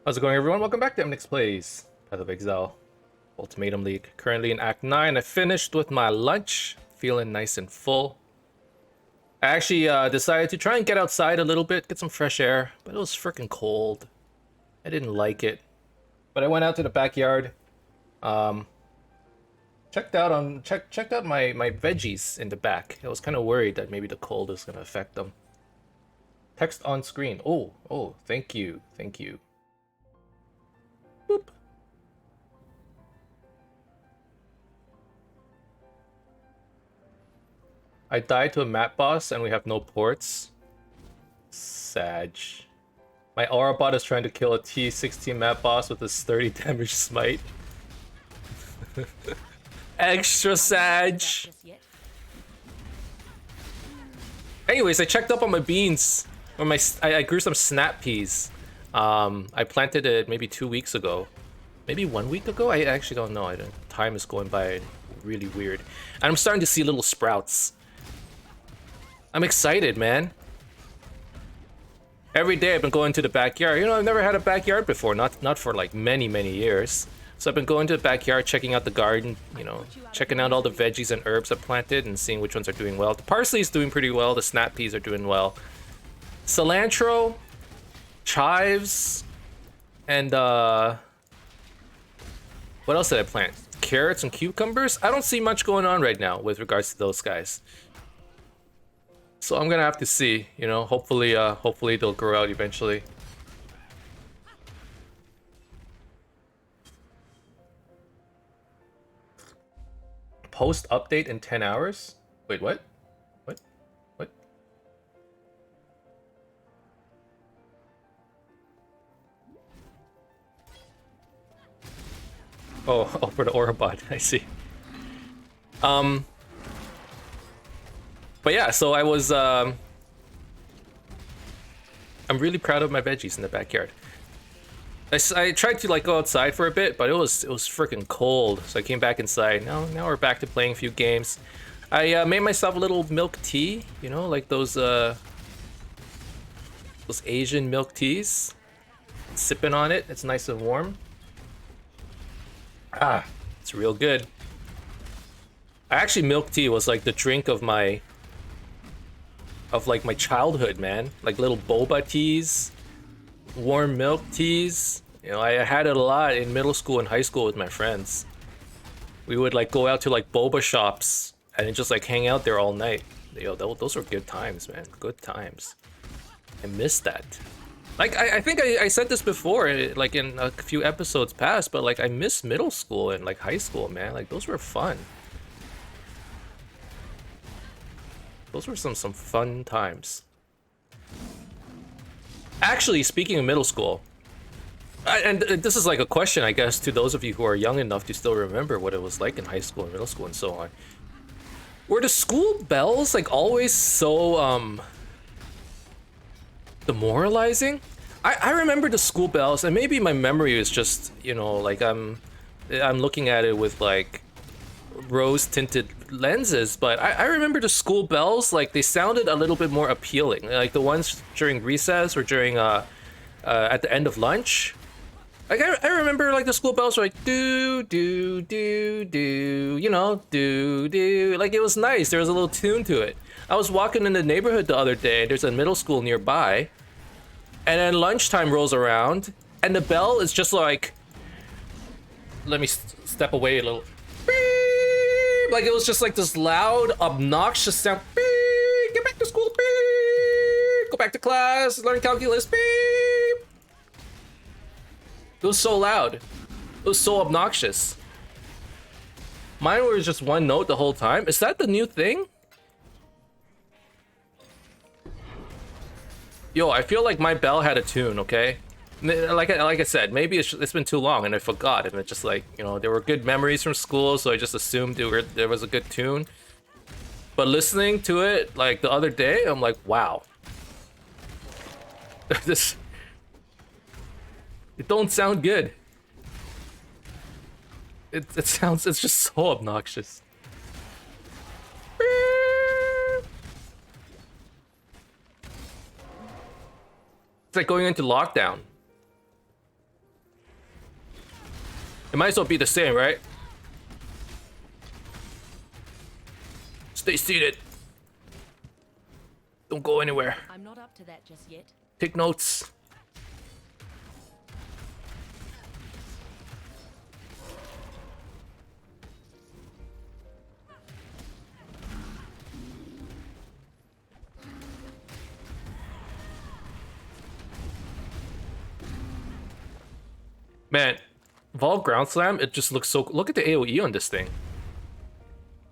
How's it going, everyone? Welcome back to Emnix Plays Path of Exile Ultimatum League. Currently in Act 9. I finished with my lunch, feeling nice and full. I actually decided to try and get outside a little bit, get some fresh air, but it was freaking cold. I didn't like it. But I went out to the backyard, checked out my veggies in the back. I was kind of worried that maybe the cold is gonna affect them. Text on screen. Oh, thank you. Boop. I died to a map boss and we have no ports. Sag. My aura bot is trying to kill a T16 map boss with his 30 damage smite. Extra Sag. Anyways, I checked up on my beans. Or I grew some snap peas. I planted it maybe 2 weeks ago. Maybe 1 week ago? I actually don't know. Time is going by really weird. And I'm starting to see little sprouts. I'm excited, man. Every day I've been going to the backyard. You know, I've never had a backyard before. Not for like many years. So I've been going to the backyard, checking out the garden, you know, checking out all the veggies and herbs I planted and seeing which ones are doing well. The parsley is doing pretty well. The snap peas are doing well. Cilantro, chives, and what else did I plant? Carrots and cucumbers? I don't see much going on right now with regards to those guys. So I'm gonna have to see, you know, hopefully they'll grow out eventually. Post update in 10 hours? Wait, what? What? Oh, for the Orabot, I see. But yeah, so I was, I'm really proud of my veggies in the backyard. I tried to like go outside for a bit, but it was freaking cold, so I came back inside. Now we're back to playing a few games. I made myself a little milk tea, you know, like those Asian milk teas. Sipping on it, it's nice and warm. Ah, it's real good. Actually, milk tea was like the drink of my childhood, man. Like little boba teas, warm milk teas. You know, I had it a lot in middle school and high school with my friends. We would like go out to like boba shops and just like hang out there all night. Yo, those were good times, man. Good times. I miss that. Like, I think I said this before, like in a few episodes past, but like I miss middle school and like high school, man. Like those were fun. Those were some fun times. Actually, speaking of middle school, and this is like a question, I guess, to those of you who are young enough to still remember what it was like in high school and middle school and so on. Were the school bells like always so demoralizing? I remember the school bells, and maybe my memory is just, you know, like I'm looking at it with like rose tinted lenses, but I remember the school bells, like they sounded a little bit more appealing, like the ones during recess or during at the end of lunch. Like I remember like the school bells were like do do do do, you know, do do, like it was nice. There was a little tune to it. I was walking in the neighborhood the other day, there's a middle school nearby, and then lunchtime rolls around and the bell is just like, let me step away a little. Like it was just like this loud, obnoxious sound. Beep, get back to school. Beep, go back to class. Learn calculus. Beep. It was so loud. It was so obnoxious. Mine was just one note the whole time. Is that the new thing? Yo, I feel like my bell had a tune. Okay. Like I said, maybe it's been too long and I forgot, and it's just like, you know, there were good memories from school, so I just assumed there was a good tune. But listening to it like the other day, I'm like, wow, it don't sound good. It's just so obnoxious. It's like going into lockdown. It might as well be the same, right? Stay seated. Don't go anywhere. I'm not up to that just yet. Take notes. Man, Valve Ground Slam, it just looks so... Look at the AoE on this thing.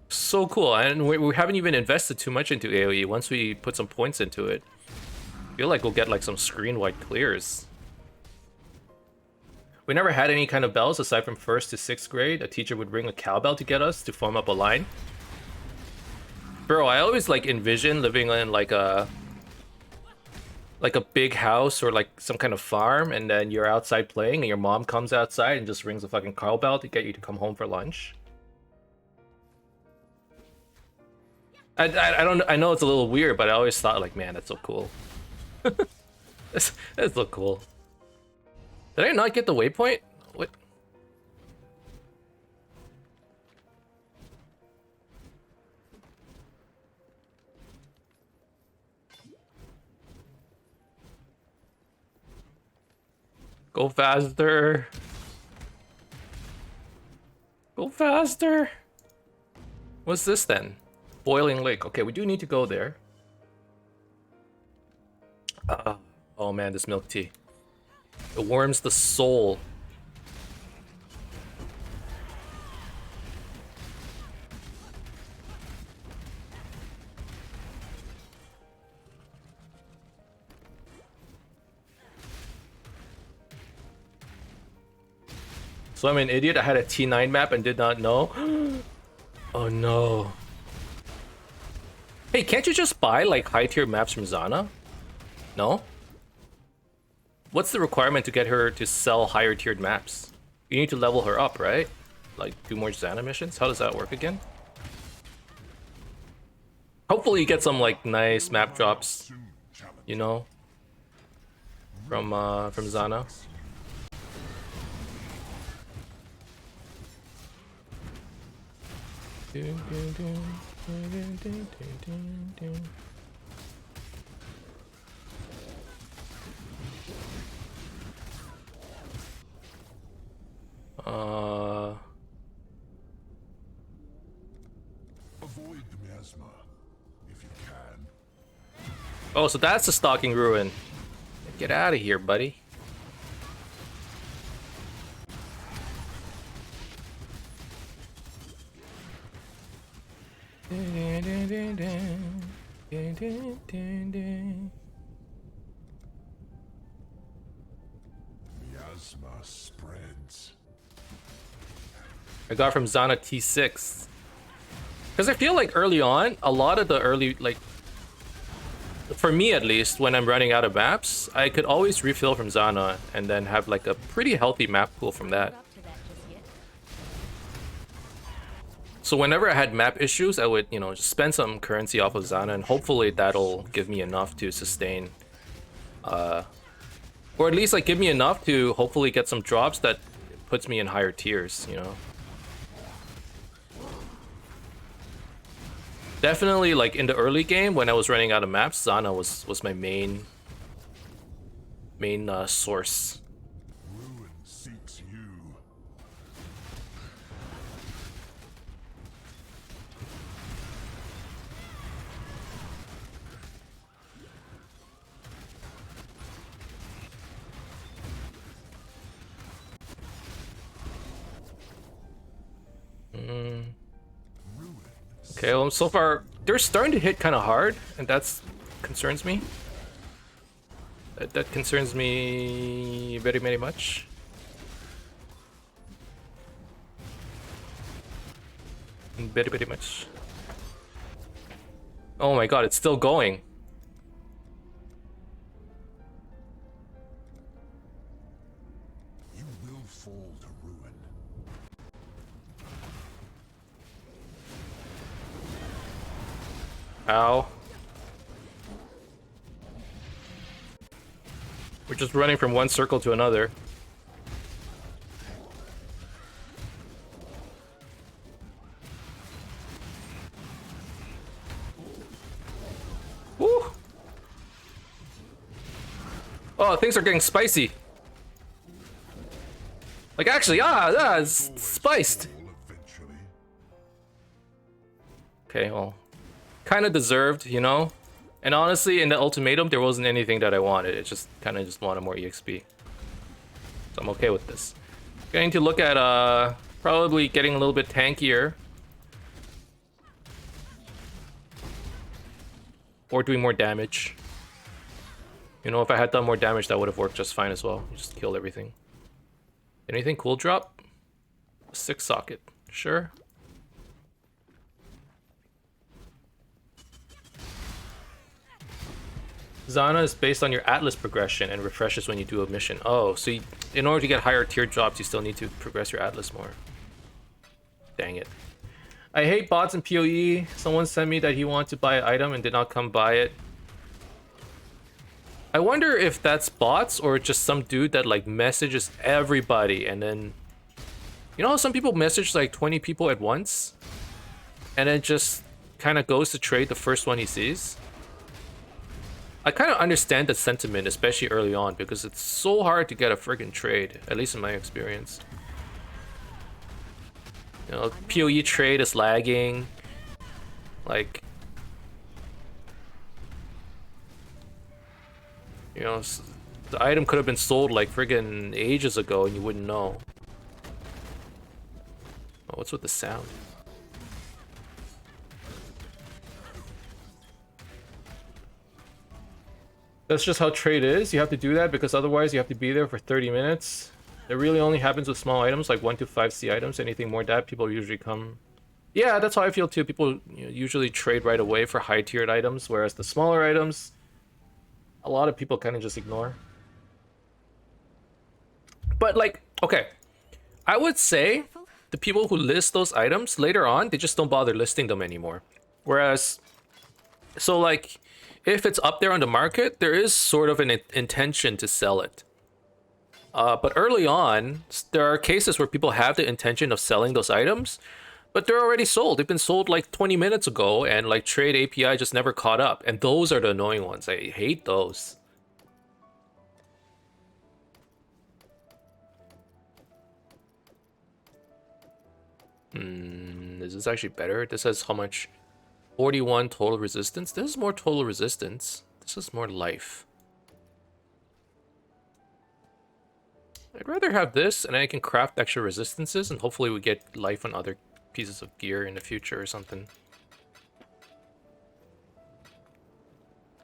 So cool, and we haven't even invested too much into AoE. Once we put some points into it, I feel like we'll get like some screen-wide clears. We never had any kind of bells aside from 1st to 6th grade. A teacher would ring a cowbell to get us to form up a line. Bro, I always like envision living in like a big house or like some kind of farm, and then you're outside playing and your mom comes outside and just rings a fucking cowbell to get you to come home for lunch. I don't, I know it's a little weird, but I always thought like, man, that's so cool. that's so cool. Did I not get the waypoint? What? Go faster. Go faster. What's this then? Boiling Lake. Okay, we do need to go there. Oh man, this milk tea. It warms the soul. So I'm an idiot. I had a T9 map and did not know. Oh no. Hey, can't you just buy like high tier maps from Zana? No? What's the requirement to get her to sell higher tiered maps? You need to level her up, right? Like do more Zana missions? How does that work again? Hopefully you get some like nice map drops, you know, from Zana. Avoid the miasma if you can. Oh, so that's the stalking ruin. Get out of here, buddy. Miasma spreads. I got from Zana T6. Because I feel like early on, a lot of the early, like, for me at least, when I'm running out of maps, I could always refill from Zana and then have like a pretty healthy map pool from that. So whenever I had map issues, I would, you know, just spend some currency off of Zana, and hopefully that'll give me enough to sustain, or at least like give me enough to hopefully get some drops that puts me in higher tiers, you know. Definitely, like in the early game when I was running out of maps, Zana was my main source. Ruin seeks you. Okay, well, so far they're starting to hit kind of hard, and that's concerns me. That concerns me very, very much. Very, very much. Oh my god, it's still going. You will fall to ruin. Ow. We're just running from one circle to another. Oh, things are getting spicy. Like actually, it's spiced. Eventually. Okay, well, kind of deserved, you know? And honestly, in the ultimatum, there wasn't anything that I wanted. It just kind of just wanted more EXP. So I'm okay with this. Going to look at probably getting a little bit tankier. Or doing more damage. You know, if I had done more damage, that would have worked just fine as well. Just killed everything. Anything cool drop? 6 socket. Sure. Zana is based on your Atlas progression and refreshes when you do a mission. Oh, so in order to get higher tier drops, you still need to progress your Atlas more. Dang it. I hate bots and PoE. Someone sent me that he wanted to buy an item and did not come buy it. I wonder if that's bots or just some dude that like messages everybody and then... You know how some people message like 20 people at once? And then just kind of goes to trade the first one he sees? I kind of understand the sentiment, especially early on, because it's so hard to get a friggin' trade, at least in my experience. You know, PoE trade is lagging. Like... You know, the item could have been sold like friggin' ages ago and you wouldn't know. Oh, what's with the sound? That's just how trade is. You have to do that because otherwise you have to be there for 30 minutes. It really only happens with small items like 1 to 5C items. Anything more than that, people usually come. Yeah, that's how I feel too. People usually trade right away for high tiered items, whereas the smaller items, a lot of people kind of just ignore. But like, okay, I would say the people who list those items later on, they just don't bother listing them anymore. Whereas, so like, if it's up there on the market, there is sort of an intention to sell it. But early on, there are cases where people have the intention of selling those items, but they're already sold. They've been sold like 20 minutes ago, and like Trade API just never caught up. And those are the annoying ones. I hate those. Is this actually better? This says how much? 41 total resistance. This is more total resistance. This is more life. I'd rather have this, and I can craft extra resistances, and hopefully we get life on other pieces of gear in the future or something.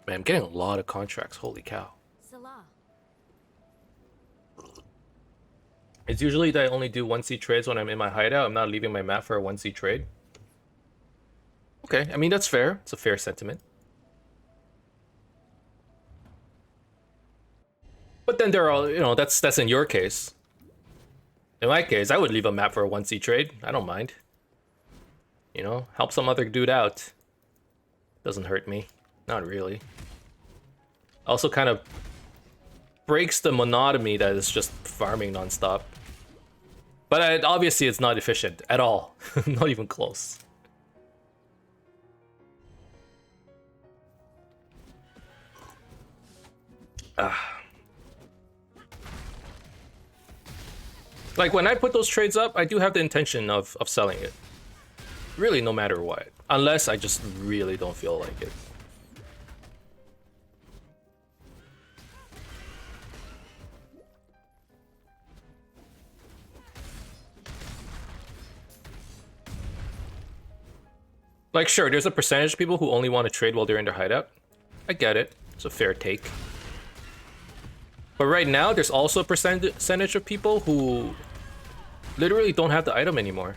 Man, I'm getting a lot of contracts. Holy cow. Salah. It's usually that I only do 1C trades when I'm in my hideout. I'm not leaving my map for a 1C trade. Okay, I mean, that's fair. It's a fair sentiment. But then there are, you know, that's in your case. In my case, I would leave a map for a 1C trade. I don't mind. You know, help some other dude out. Doesn't hurt me. Not really. Also kind of breaks the monotony that is just farming nonstop. But obviously it's not efficient at all. Not even close. Like when I put those trades up, I do have the intention of selling it. Really, no matter what. Unless I just really don't feel like it. Like, sure, there's a percentage of people who only want to trade while they're in their hideout. I get it. It's a fair take. But right now, there's also a percentage of people who literally don't have the item anymore.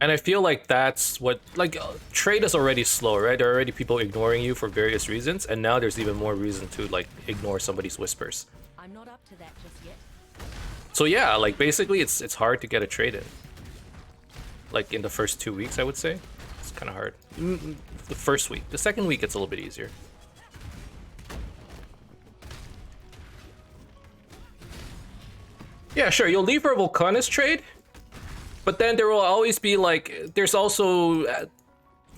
And I feel like that's what, like, trade is already slow, right? There are already people ignoring you for various reasons, and now there's even more reason to, like, ignore somebody's whispers. I'm not up to that just yet. So yeah, like, basically it's hard to get a trade in. Like, in the first 2 weeks, I would say. It's kind of hard. The first week. The second week, it's a little bit easier. Yeah, sure, you'll leave for a Volcanus trade, But then there will always be like, there's also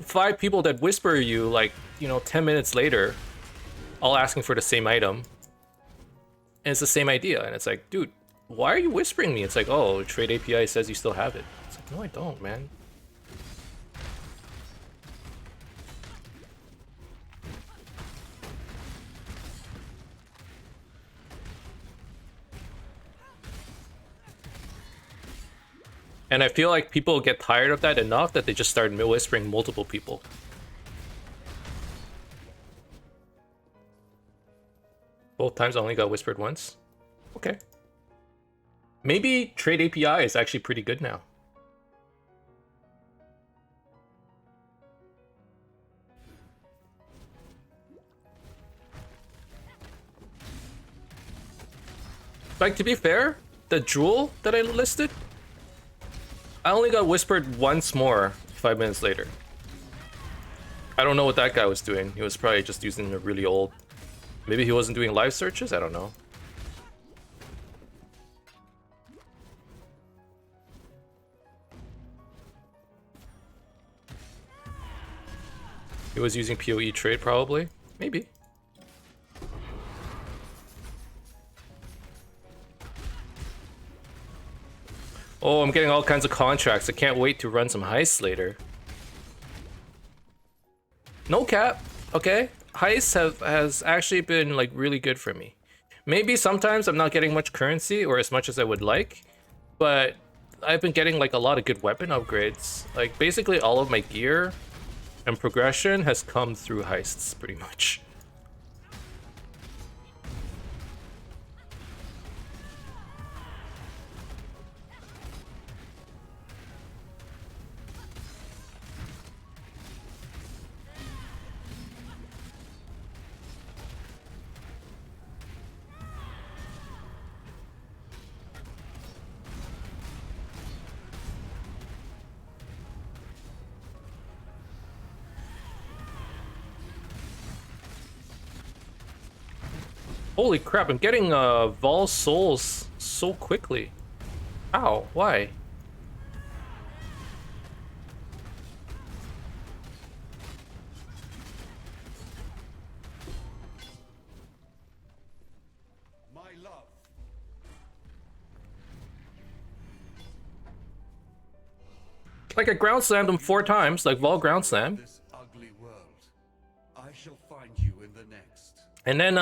5 people that whisper you like, you know, 10 minutes later, all asking for the same item. And it's the same idea. And it's like, dude, why are you whispering me? It's like, oh, Trade API says you still have it. It's like, no, I don't, man. And I feel like people get tired of that enough that they just start whispering multiple people. Both times I only got whispered once. Okay. Maybe Trade API is actually pretty good now. Like, to be fair, the jewel that I listed, I only got whispered once more 5 minutes later. I don't know what that guy was doing. He was probably just using a really old... Maybe he wasn't doing live searches? I don't know. He was using PoE trade probably? Maybe. Oh, I'm getting all kinds of contracts. I can't wait to run some heists later. No cap, okay? Heists has actually been like really good for me. Maybe sometimes I'm not getting much currency or as much as I would like, but I've been getting like a lot of good weapon upgrades. Like basically all of my gear and progression has come through heists pretty much. Holy crap, I'm getting Vol Souls so quickly. How? Why? My love. Like I ground slammed him 4 times, like Vol ground slam. This ugly world. I shall find you in the next. And then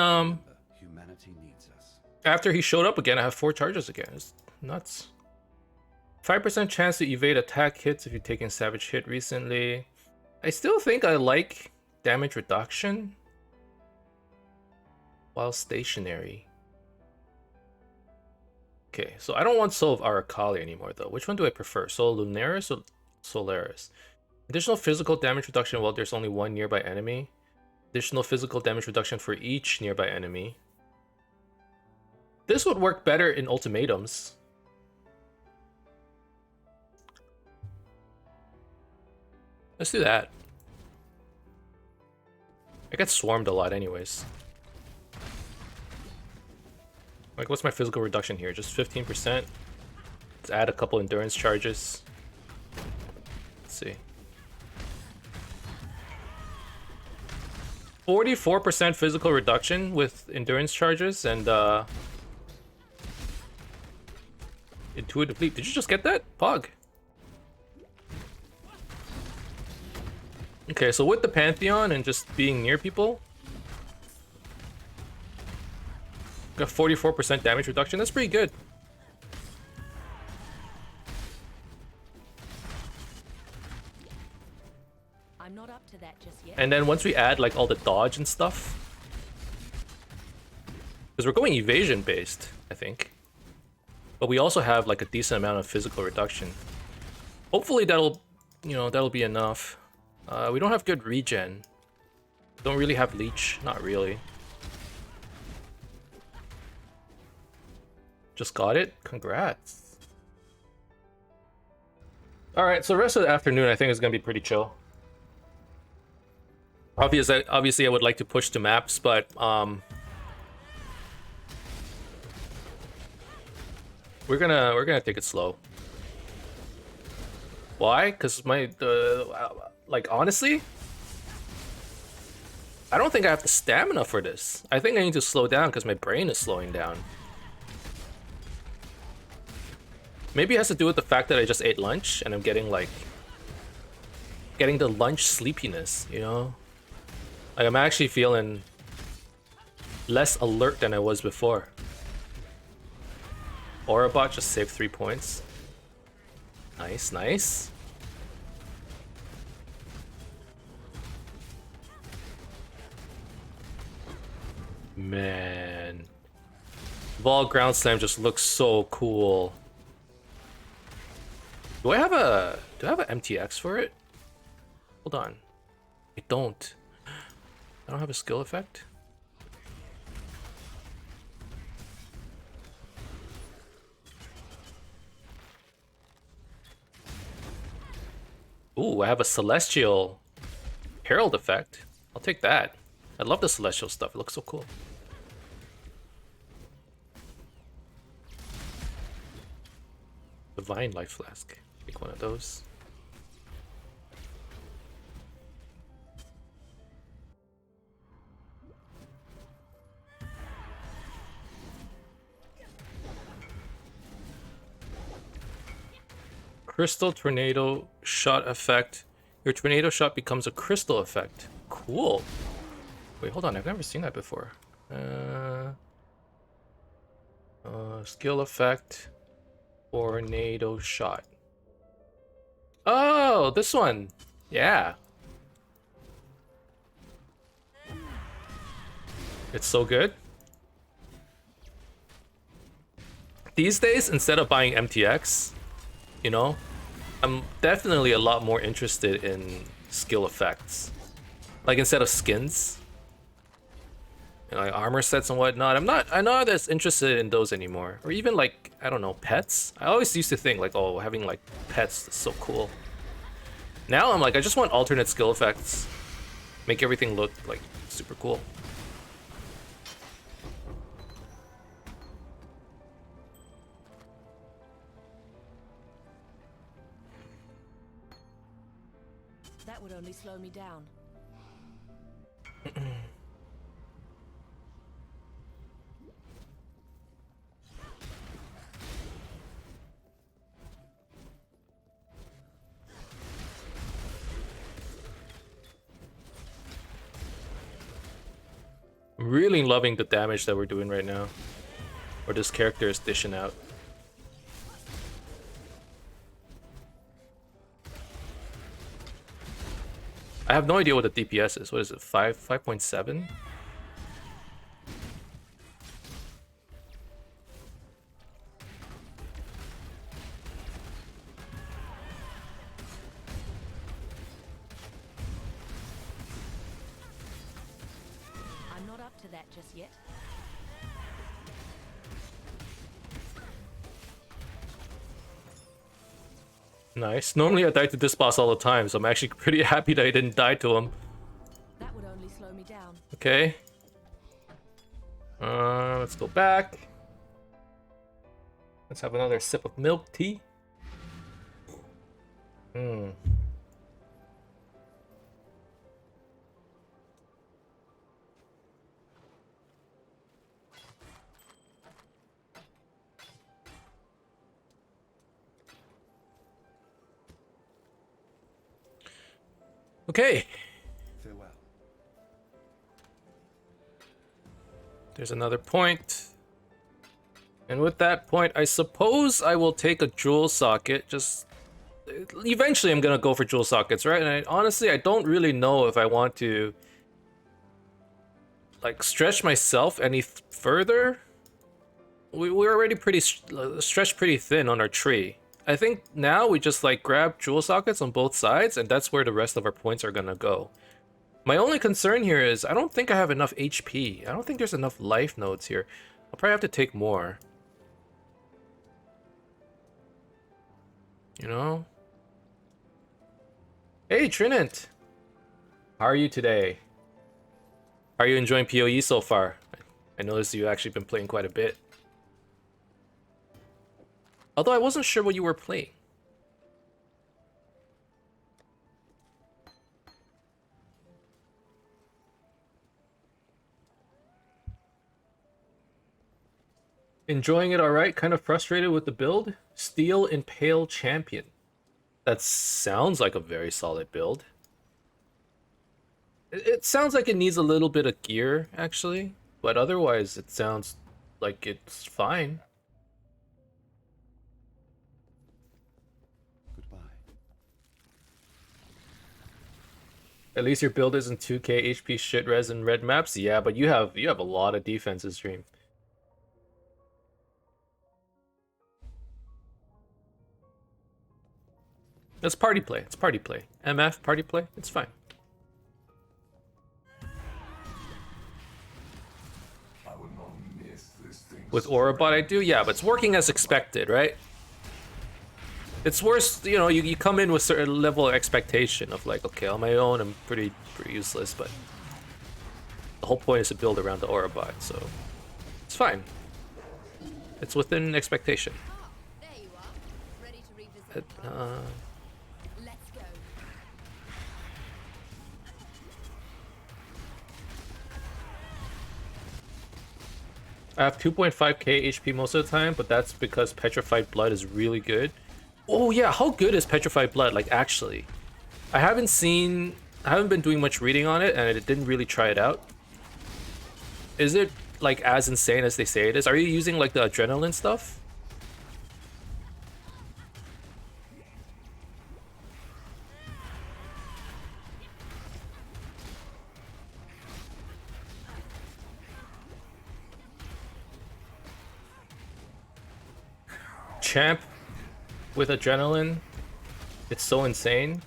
Humanity needs us. after he showed up again, I have 4 charges again. It's nuts. 5% chance to evade attack hits if you've taken Savage Hit recently. I still think I like damage reduction while stationary. Okay, so I don't want Soul of Arakali anymore though. Which one do I prefer? Soul of Lunaris or Solaris? Additional physical damage reduction while there's only 1 nearby enemy. Additional physical damage reduction for each nearby enemy. This would work better in ultimatums. Let's do that. I get swarmed a lot anyways. Like, what's my physical reduction here? Just 15%? Let's add a couple endurance charges. Let's see. 44% physical reduction with endurance charges and intuitive leap. Did you just get that? Pog. Okay, so with the Pantheon and just being near people, got 44% damage reduction. That's pretty good. I'm not up to that just yet. And then once we add like all the dodge and stuff, because we're going evasion based, I think, but we also have like a decent amount of physical reduction. Hopefully that'll, you know, that'll be enough. We don't have good regen. Don't really have leech. Not really. Just got it? Congrats. Alright, so the rest of the afternoon I think is going to be pretty chill. Obviously I would like to push to maps, but we're gonna take it slow. Why? Because my like honestly, I don't think I have the stamina for this. I think I need to slow down because my brain is slowing down. Maybe it has to do with the fact that I just ate lunch and I'm getting like the lunch sleepiness, you know? Like I'm actually feeling less alert than I was before. Aurabot just saved 3 points. Nice, nice. Man. Vol Ground Slam just looks so cool. Do I have an MTX for it? Hold on. I don't. I don't have a skill effect. Ooh, I have a Celestial Herald effect. I'll take that. I love the Celestial stuff. It looks so cool. Divine Life Flask. Take one of those. Crystal Tornado Shot effect. Your tornado shot becomes a crystal effect. Cool. Wait, hold on. I've never seen that before. Skill effect. Tornado shot. Oh, this one. Yeah. It's so good. These days, instead of buying MTX, you know, I'm definitely a lot more interested in skill effects. Like instead of skins, you know, like armor sets and whatnot. I'm not as interested in those anymore. Or even like, I don't know, pets. I always used to think like, oh, having like pets is so cool. Now I'm like, I just want alternate skill effects. Make everything look like super cool. That would only slow me down. I'm really loving the damage that we're doing right now. Or this character is dishing out. I have no idea what the DPS is. What is it? 5.7? I'm not up to that just yet. Nice. Normally I die to this boss all the time, so I'm actually pretty happy that I didn't die to him. That would only slow me down. Okay. Let's go back. Let's have another sip of milk tea. Okay. Farewell. There's another point. And with that point, I suppose I will take a jewel socket. Just eventually I'm gonna go for jewel sockets, right? And honestly, I don't really know if I want to like stretch myself any further. We're already pretty stretched pretty thin on our tree. I think now we just like grab jewel sockets on both sides, and that's where the rest of our points are gonna go. My only concern here is I don't think I have enough HP. I don't think there's enough life nodes here. I'll probably have to take more. You know? Hey, Trinant! How are you today? How are you enjoying PoE so far? I noticed you've actually been playing quite a bit. Although I wasn't sure what you were playing. Enjoying it alright, kind of frustrated with the build. Steel Impale Champion. That sounds like a very solid build. It sounds like it needs a little bit of gear, actually. But otherwise, it sounds like it's fine. Goodbye. At least your build isn't 2k HP shit res and red maps. Yeah, but you have a lot of defenses, Dream. It's party play. It's party play. MF party play. It's fine. I will not miss this thing. With Aurabot I do, yeah, but it's working as expected, right? It's worse, you know, you come in with certain level of expectation of like, okay, on my own I'm pretty useless, but the whole point is to build around the Aurabot, so it's fine. It's within expectation. Ah, there you are. Ready to revisit. Let's go. I have 2.5k HP most of the time, but that's because Petrified Blood is really good. Oh yeah, how good is Petrified Blood, like actually? I haven't been doing much reading on it, and I didn't really try it out. Is it like as insane as they say it is? Are you using like the adrenaline stuff? Champ with adrenaline, it's so insane.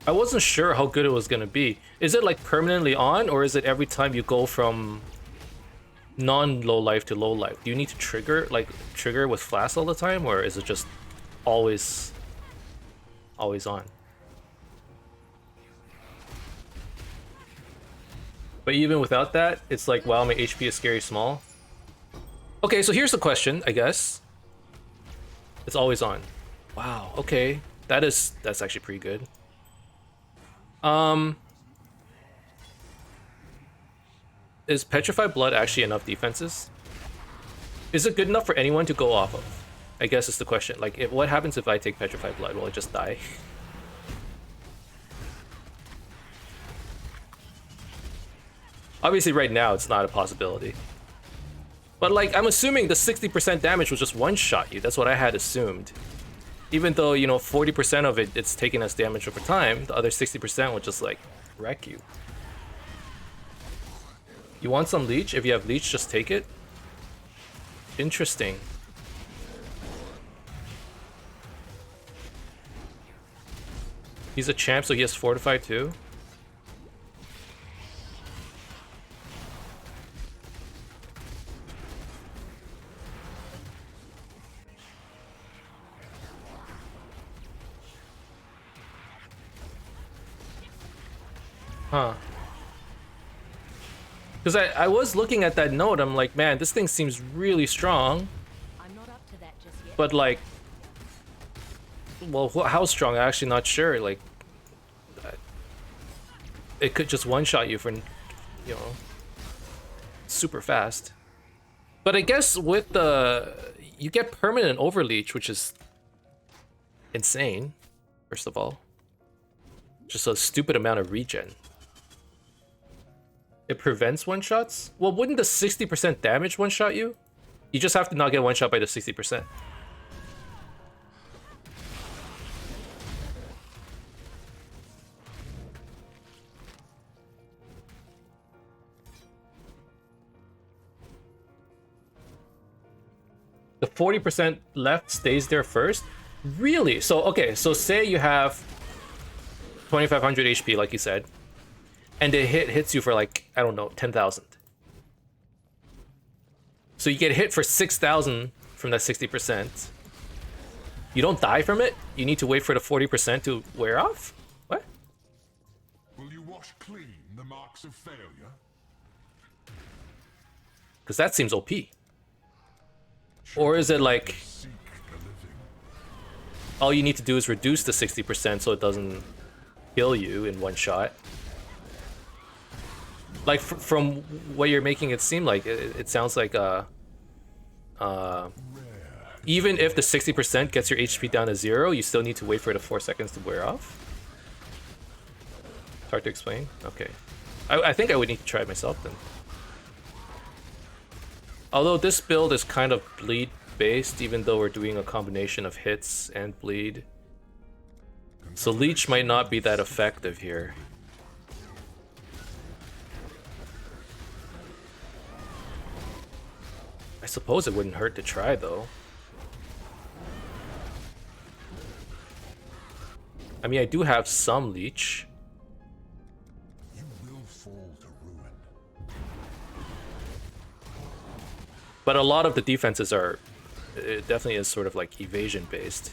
I wasn't sure how good it was gonna be. Is it like permanently on, or is it every time you go from non-low life to low life? Do you need to trigger with flash all the time, or is it just always on? But even without that, it's like, wow, my HP is scary small. Okay, so here's the question, I guess. It's always on. Wow, okay. That's actually pretty good. Is Petrified Blood actually enough defenses? Is it good enough for anyone to go off of? I guess is the question. Like, what happens if I take Petrified Blood? Will I just die? Obviously, right now, it's not a possibility. But, like, I'm assuming the 60% damage will just one-shot you. That's what I had assumed. Even though, you know, 40% of it's taking us damage over time, the other 60% will just, like, wreck you. You want some leech? If you have leech, just take it. Interesting. He's a champ, so he has Fortify too. Huh. Because I was looking at that note, I'm like, man, this thing seems really strong. I'm not up to that just yet. But like, well, how strong? I'm actually not sure. Like, it could just one-shot you for, you know, super fast. But I guess with you get permanent overleech, which is insane, first of all. Just a stupid amount of regen. It prevents one-shots? Well, wouldn't the 60% damage one-shot you? You just have to not get one-shot by the 60%. The 40% left stays there first? Really? So, okay, so say you have 2500 HP, like you said, and the hits you for like, I don't know, 10,000. So you get hit for 6,000 from that 60%. You don't die from it? You need to wait for the 40% to wear off? What? Will you wash clean the marks of failure? Because that seems OP. Or is it like, Seek the living. all you need to do is reduce the 60% so it doesn't kill you in one shot? Like from what you're making it seem like, it sounds like even if the 60% gets your HP down to 0, you still need to wait for the 4 seconds to wear off. It's hard to explain. Okay, I think I would need to try it myself then. Although this build is kind of bleed based, even though we're doing a combination of hits and bleed, so leech might not be that effective here. I suppose it wouldn't hurt to try though. I mean, I do have some leech. You will fall to ruin. But a lot of the defenses are, it definitely is sort of like evasion based.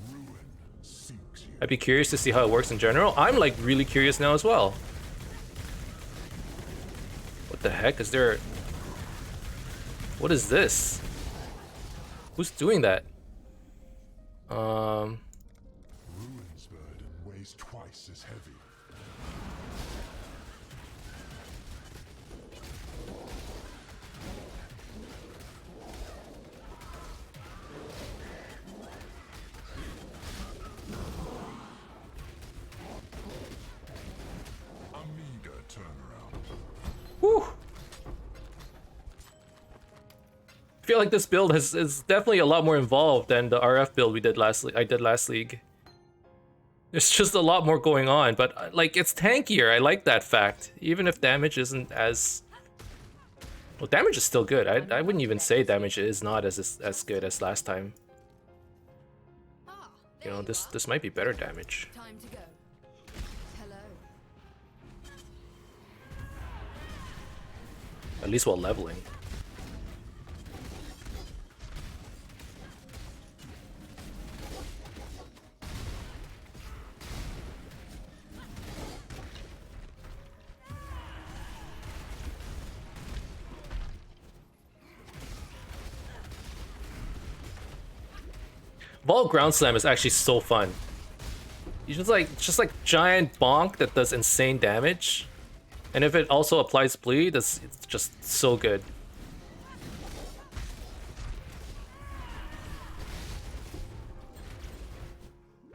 Ruin sinks you. I'd be curious to see how it works in general. I'm like really curious now as well. What the heck is there? What is this? Who's doing that? Ruin's burden weighs twice as heavy. A meager turnaround. Whew. I feel like this build is definitely a lot more involved than the RF build we did last league. There's just a lot more going on, but like it's tankier. I like that fact, even if damage isn't as well. Damage is still good. I wouldn't even say damage is not as good as last time. Ah, You there know, you this are. might be better damage. Time to go. Hello. At least while leveling. Vault Ground Slam is actually so fun. You just like giant bonk that does insane damage, and if it also applies bleed, it's just so good.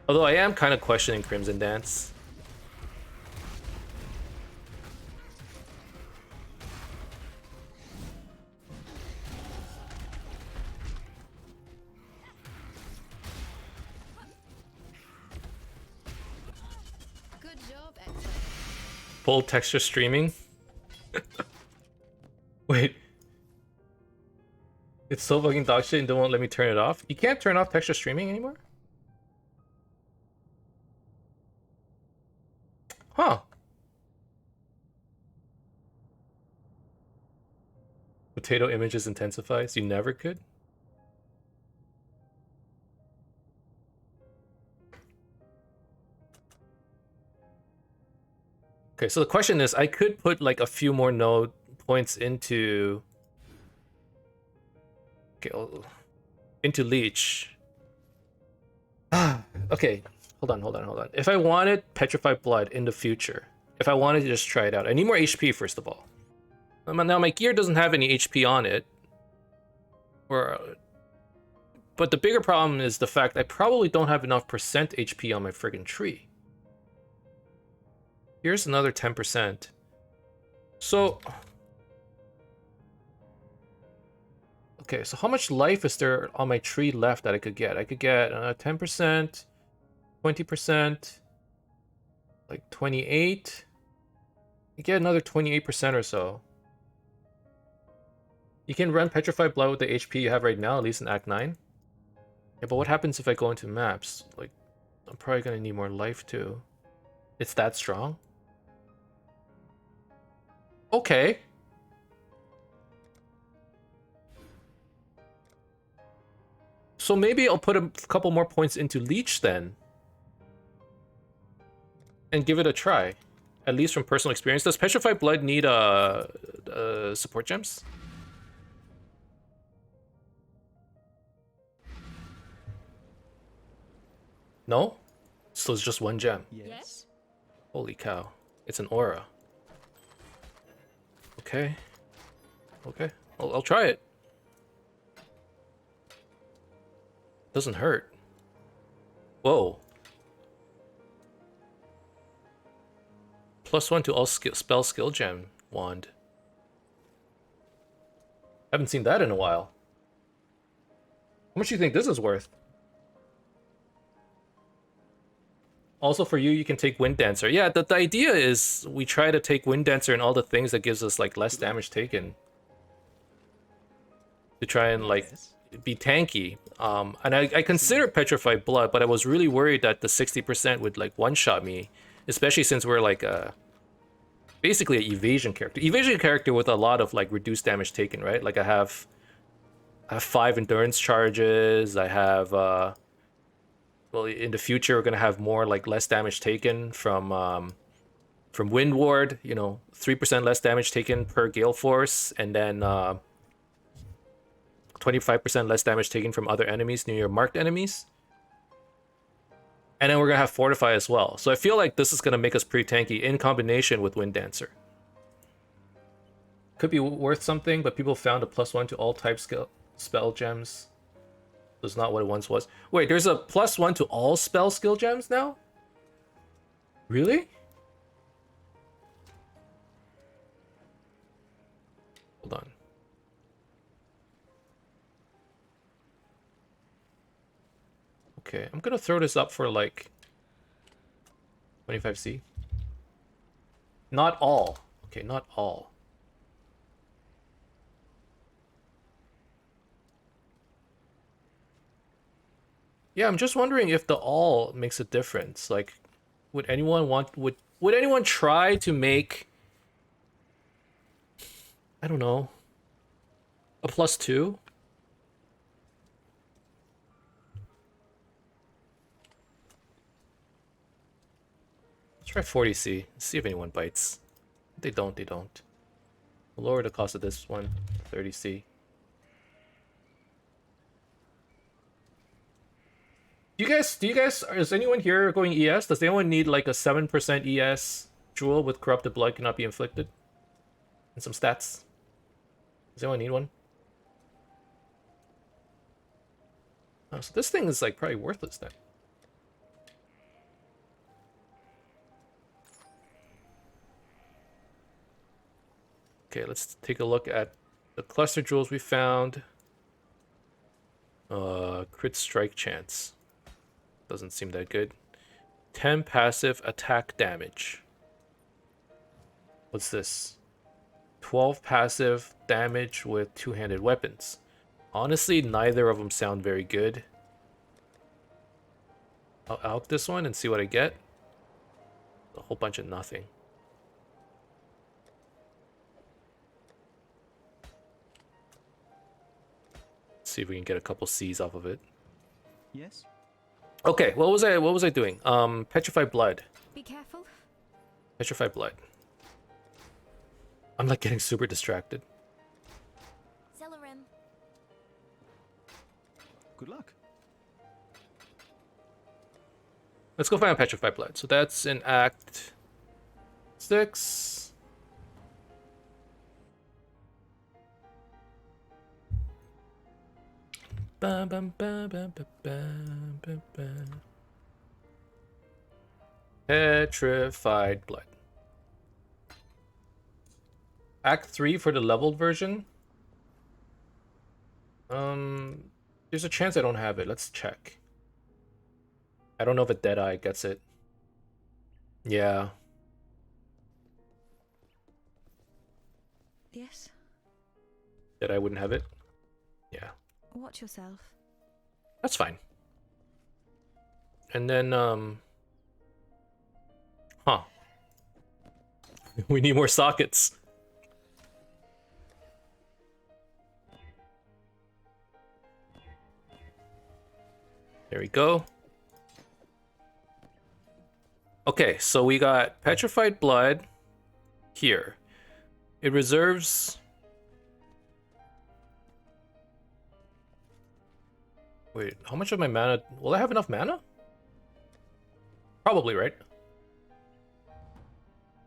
Although I am kind of questioning Crimson Dance. Good job, Exile. Full texture streaming. Wait. It's so fucking dog shit and don't want to let me turn it off. You can't turn off texture streaming anymore? Huh. Potato images intensifies. You never could? Okay, so the question is, I could put like a few more node points into... Okay, into Leech. Okay, hold on. If I wanted Petrified Blood in the future, if I wanted to just try it out, I need more HP first of all. Now my gear doesn't have any HP on it. But the bigger problem is the fact I probably don't have enough percent HP on my friggin' tree. Here's another 10%. So... Okay, so how much life is there on my tree left that I could get? I could get 10%, 20%, like 28. I get another 28% or so. You can run Petrified Blood with the HP you have right now, at least in Act 9. Yeah, but what happens if I go into maps? Like, I'm probably gonna need more life too. It's that strong? Okay. So maybe I'll put a couple more points into Leech then. And give it a try. At least from personal experience. Does Petrified Blood need support gems? No? So it's just one gem. Yes. Holy cow. It's an aura. Okay. Okay. I'll try it. Doesn't hurt. Whoa. +1 to all spell skill gem wand. Haven't seen that in a while. How much do you think this is worth? Also for you, you can take Wind Dancer. Yeah, the idea is we try to take Wind Dancer and all the things that gives us like less damage taken. To try and like be tanky. And I consider Petrified Blood, but I was really worried that the 60% would like one-shot me. Especially since we're like basically an evasion character. Evasion character with a lot of like reduced damage taken, right? Like I have 5 endurance charges, I have well, in the future we're gonna have more like less damage taken from Wind Ward, you know, 3% less damage taken per Gale Force, and then 25% less damage taken from other enemies near your marked enemies. And then we're gonna have Fortify as well. So I feel like this is gonna make us pretty tanky in combination with Wind Dancer. Could be worth something, but people found a +1 to all type spell gems. That's not what it once was. Wait, there's a +1 to all spell skill gems now? Really? Hold on. Okay, I'm gonna throw this up for like 25C. Not all. Okay, not all. Yeah, I'm just wondering if the all makes a difference. Like, would anyone try to make, I don't know, a +2? Let's try 40C. See if anyone bites. If they don't, they don't. We'll lower the cost of this one, 30C. Do you guys, is anyone here going ES? Does anyone need like a 7% ES jewel with corrupted blood cannot be inflicted? And some stats? Does anyone need one? Oh, so this thing is like probably worthless then. Okay, let's take a look at the cluster jewels we found. Crit strike chance. Doesn't seem that good. 10 passive attack damage. What's this? 12 passive damage with two-handed weapons. Honestly, neither of them sound very good. I'll out this one and see what I get. A whole bunch of nothing. See if we can get a couple C's off of it. Yes. Okay, what was I doing? Petrified Blood. Be careful. Petrified Blood. I'm like getting super distracted. Celerim. Good luck. Let's go find Petrified Blood. So that's in Act 6. Bum, bum, bum, bum, bum, bum, bum, bum. Petrified Blood. Act 3 for the leveled version. There's a chance I don't have it. Let's check. I don't know if a Deadeye gets it. Yeah. Yes. Deadeye wouldn't have it. Yeah. Watch yourself. That's fine. And then, huh. We need more sockets. There we go. Okay, so we got Petrified Blood here. It reserves... Wait, how much of my mana... Will I have enough mana? Probably, right?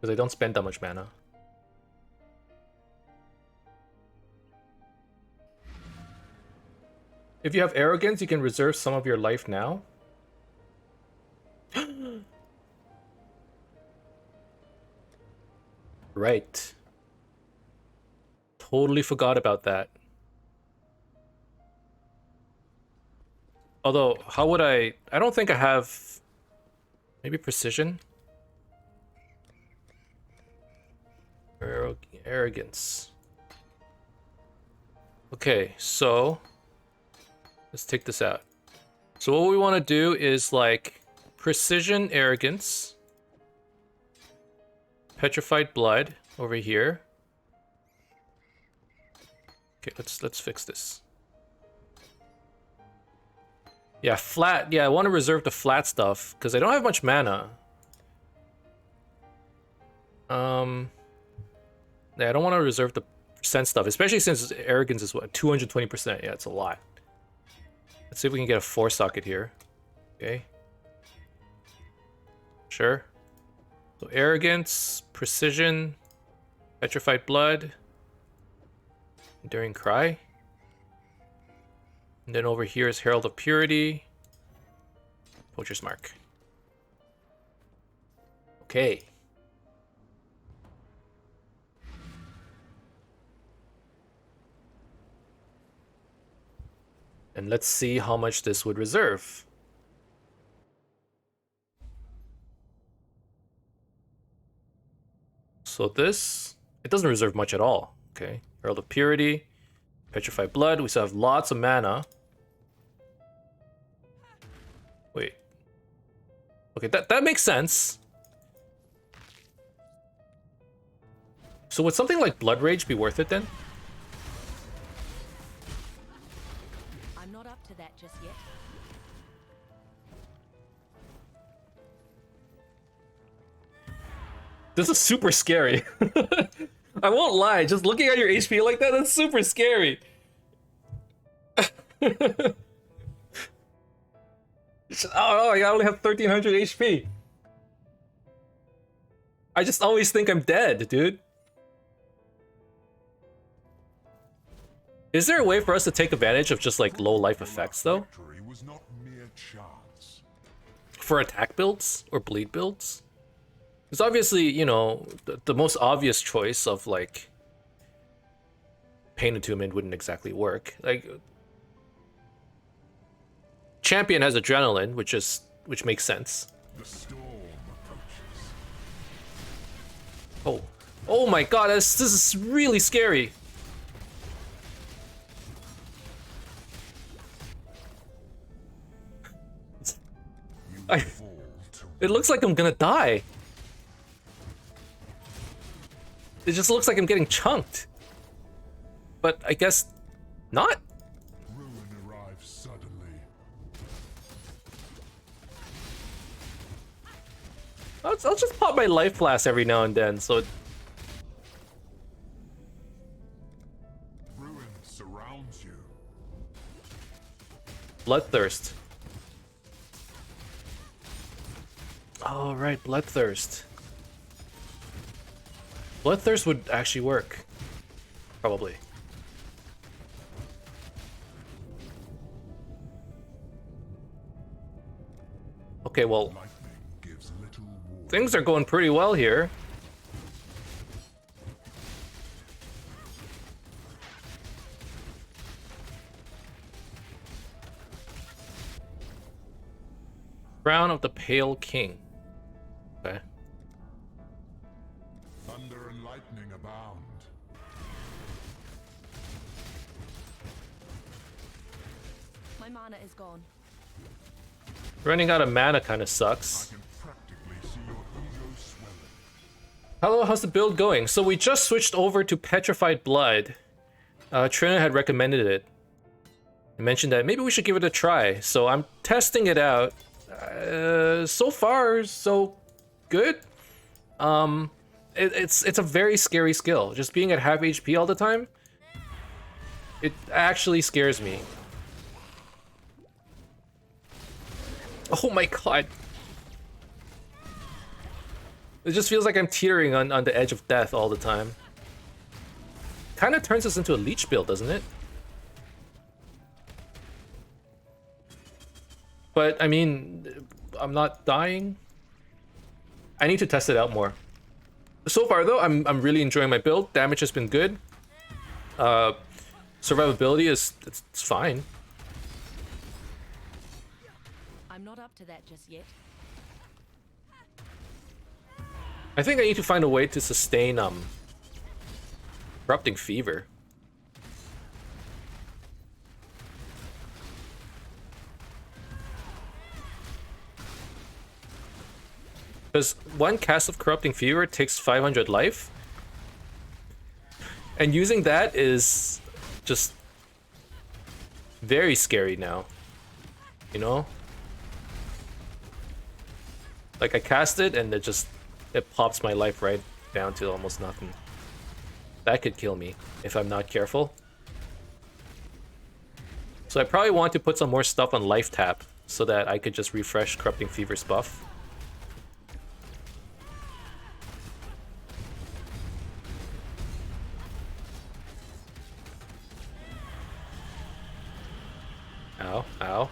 Because I don't spend that much mana. If you have arrogance, you can reserve some of your life now. Right. Totally forgot about that. Although, how would I don't think I have... Maybe precision? Arrogance. Okay, so... let's take this out. So what we want to do is like precision arrogance, petrified blood over here. Okay, let's fix this. Yeah, flat. Yeah, I want to reserve the flat stuff because I don't have much mana. Yeah, I don't want to reserve the percent stuff, especially since arrogance is what, 220%. Yeah, it's a lot. Let's see if we can get a 4 socket here. Okay. Sure. So arrogance, precision, petrified blood, enduring cry. And then over here is Herald of Purity, Poacher's Mark. Okay. And let's see how much this would reserve. So this, it doesn't reserve much at all. Okay, Herald of Purity, Petrified Blood. We still have lots of mana. Wait. Okay, that makes sense. So would something like Blood Rage be worth it then? I'm not up to that just yet. This is super scary. I won't lie, just looking at your HP like that, that's super scary. Oh, I only have 1300 HP. I just always think I'm dead, dude. Is there a way for us to take advantage of just like low life effects though? Victory was not mere chance. For attack builds or bleed builds? Because obviously, you know, the most obvious choice of like Pain Attunement wouldn't exactly work. Like Champion has Adrenaline, which makes sense. The storm approaches. Oh, oh my God! This is really scary. It looks like I'm gonna die. It just looks like I'm getting chunked. But I guess not. Ruin arrives suddenly. I'll just pop my life flask every now and then, so Ruin surrounds you. Bloodthirst. Oh, right, Bloodthirst. Bloodthirst would actually work. Probably. Okay, well, Lightning gives little warning. things are going pretty well here. Crown of the Pale King. Okay. Thunder and lightning abound. My mana is gone. Running out of mana kind of I sucks. can practically see your ego swelling. Hello, how's the build going? So we just switched over to Petrified Blood. Trina had recommended it. I mentioned that maybe we should give it a try. So I'm testing it out. So far, so good. It's a very scary skill. Just being at half HP all the time, it actually scares me. Oh my God. It just feels like I'm teetering on the edge of death all the time. Kind of turns us into a leech build, doesn't it? But I mean, I'm not dying. I need to test it out more. So far though, I'm really enjoying my build. Damage has been good. Survivability is it's fine. I'm not up to that just yet. I think I need to find a way to sustain Corrupting Fever. Because one cast of Corrupting Fever takes 500 life. And using that is just very scary now. You know? Like I cast it and it pops my life right down to almost nothing. That could kill me if I'm not careful. So I probably want to put some more stuff on life tap so that I could just refresh Corrupting Fever's buff. Ow, ow.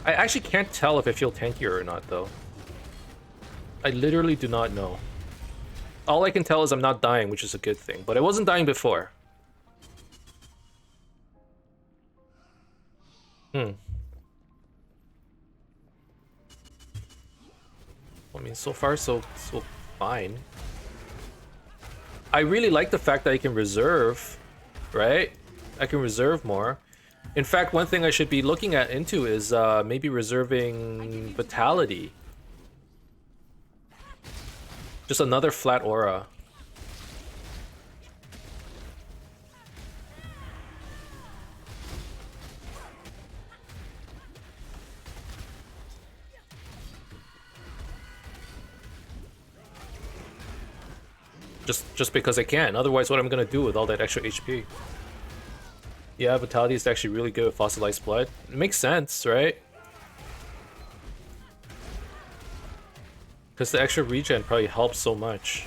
I actually can't tell if I feel tankier or not, though. I literally do not know. All I can tell is I'm not dying, which is a good thing. But I wasn't dying before. I mean, so far, so fine. I really like the fact that I can reserve, right? I can reserve more. In fact, one thing I should be looking into is maybe reserving Vitality. Just another flat aura. Just because I can. Otherwise, what am I gonna do with all that extra HP? Yeah, Vitality is actually really good with Fossilized Blood. It makes sense, right? Because the extra regen probably helps so much.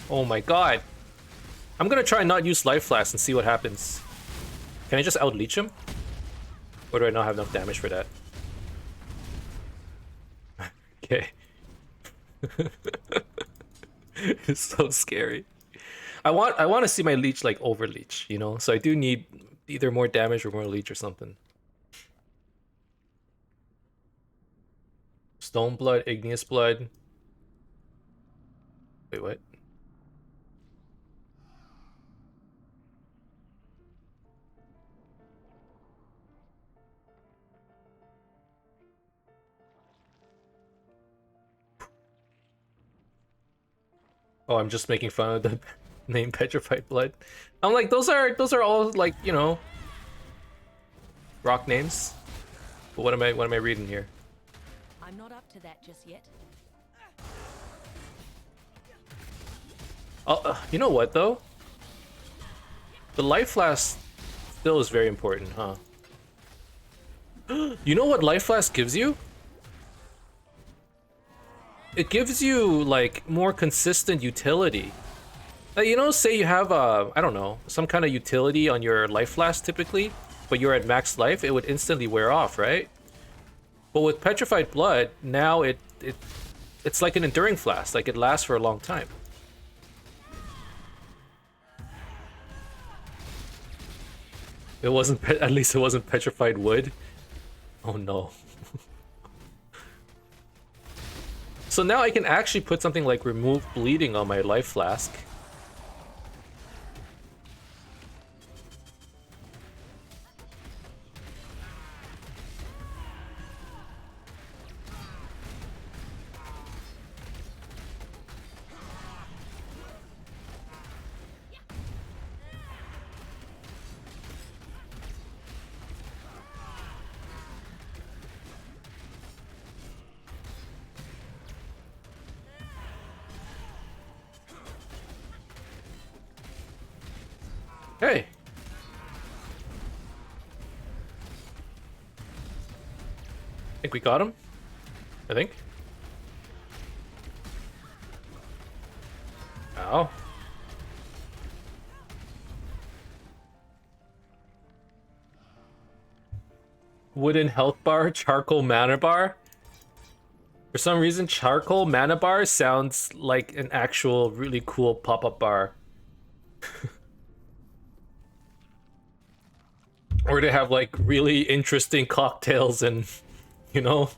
Oh my god! I'm gonna try and not use Life Flask and see what happens. Can I just out-leech him? Or do I not have enough damage for that? Okay. It's so scary. I want to see my leech like over-leech, you know? So I do need either more damage or more leech or something. Stone Blood, Igneous Blood. Wait, what? Oh, I'm just making fun of the name Petrified Blood. I'm like, those are all like, you know, rock names. But what am I reading here? I'm not up to that just yet. You know what though? The Life Flask still is very important, huh? You know what Life Flask gives you? It gives you like more consistent utility. You know, say you have I don't know, some kind of utility on your Life Flask typically, but you're at max life, it would instantly wear off, right? But with Petrified Blood, now it's like an enduring flask, like it lasts for a long time. It wasn't, at least it wasn't Petrified Wood. Oh no. So now I can actually put something like Remove Bleeding on my Life Flask. Hey. Think we got him? I think. Ow. Wooden health bar, charcoal mana bar. For some reason, charcoal mana bar sounds like an actual really cool pop-up bar. Or to have like really interesting cocktails and, you know.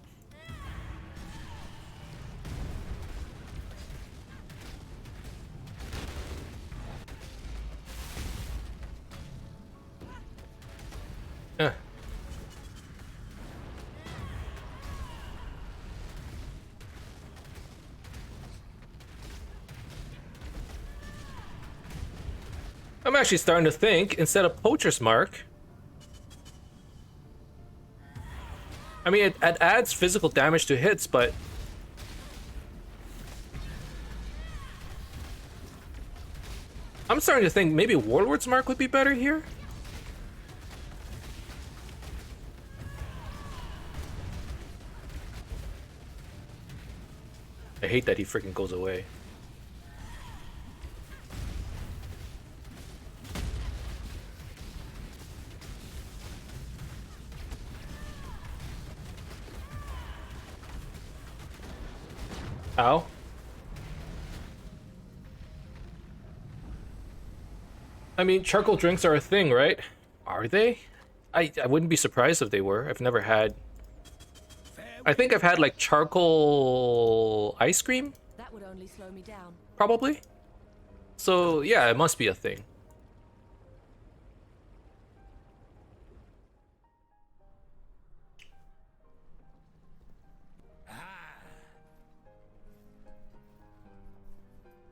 Eh. I'm actually starting to think, instead of Poacher's Mark, I mean, it adds physical damage to hits, but I'm starting to think maybe Warlord's Mark would be better here. I hate that he freaking goes away. Ow. I mean, charcoal drinks are a thing, right? Are they? I wouldn't be surprised if they were. I've never had... I think I've had like charcoal ice cream? That would only slow me down. Probably. So yeah, it must be a thing.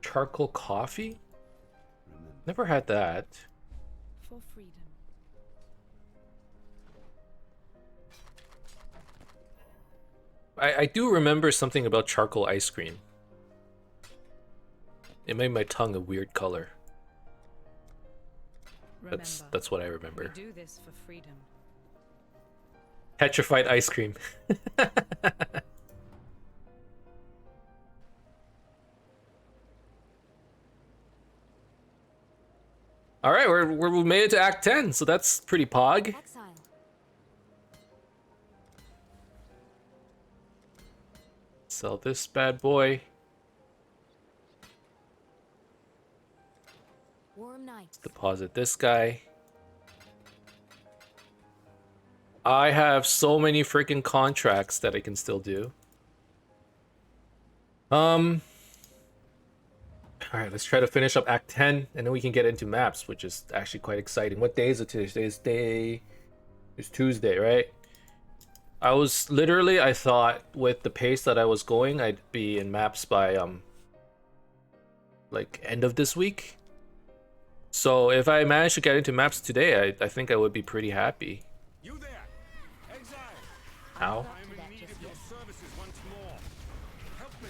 Charcoal coffee? Never had that. For freedom. I do remember something about charcoal ice cream. It made my tongue a weird color. That's what I remember. We do this for freedom. Petrified ice cream. All right, we made it to Act 10, so that's pretty pog. Exile. Sell this bad boy. Warm night. Deposit this guy. I have so many freaking contracts that I can still do. Alright, let's try to finish up Act 10, and then we can get into maps, which is actually quite exciting. What day is it today? It's Tuesday, right? I was literally, I thought with the pace that I was going, I'd be in maps by, like, end of this week. So if I managed to get into maps today, I think I would be pretty happy. You there, Exile. Ow. I'm in need of your services once more. Help me.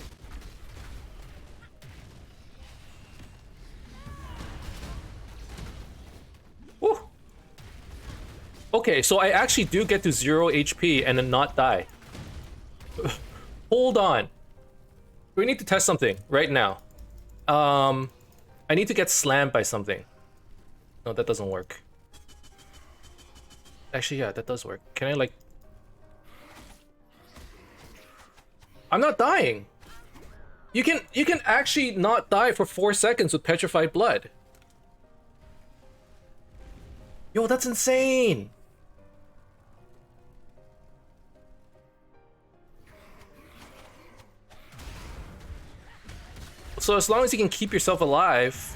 Woo. Okay, so I actually do get to 0 HP and then not die. Hold on. We need to test something right now. I need to get slammed by something. No, that doesn't work. Actually, yeah, that does work. Can I, like... I'm not dying. You can actually not die for 4 seconds with Petrified Blood. Yo, that's insane. So as long as you can keep yourself alive,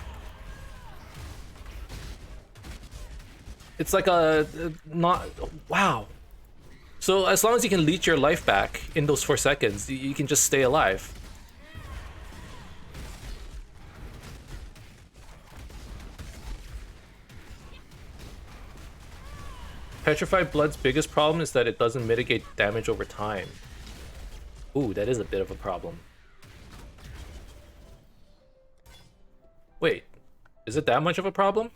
it's like a not wow. So as long as you can leech your life back in those 4 seconds, you can just stay alive. Petrified Blood's biggest problem is that it doesn't mitigate damage over time. Ooh, that is a bit of a problem. Wait, is it that much of a problem?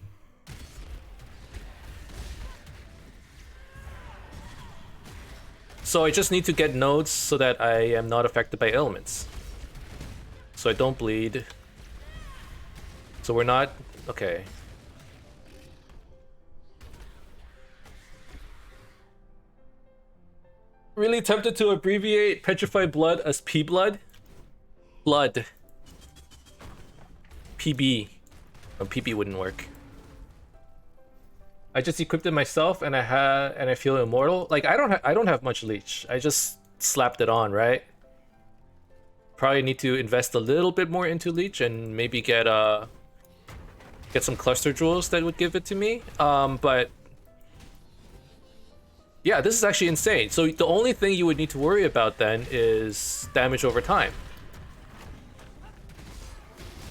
So I just need to get nodes so that I am not affected by elements. So I don't bleed. So we're not... Okay. Really tempted to abbreviate Petrified Blood as P-Blood? Blood. PB. No, PB wouldn't work. I just equipped it myself and I feel immortal. Like I don't have much leech. I just slapped it on, right? Probably need to invest a little bit more into leech and maybe get some cluster jewels that would give it to me. But yeah, this is actually insane. So the only thing you would need to worry about then is damage over time.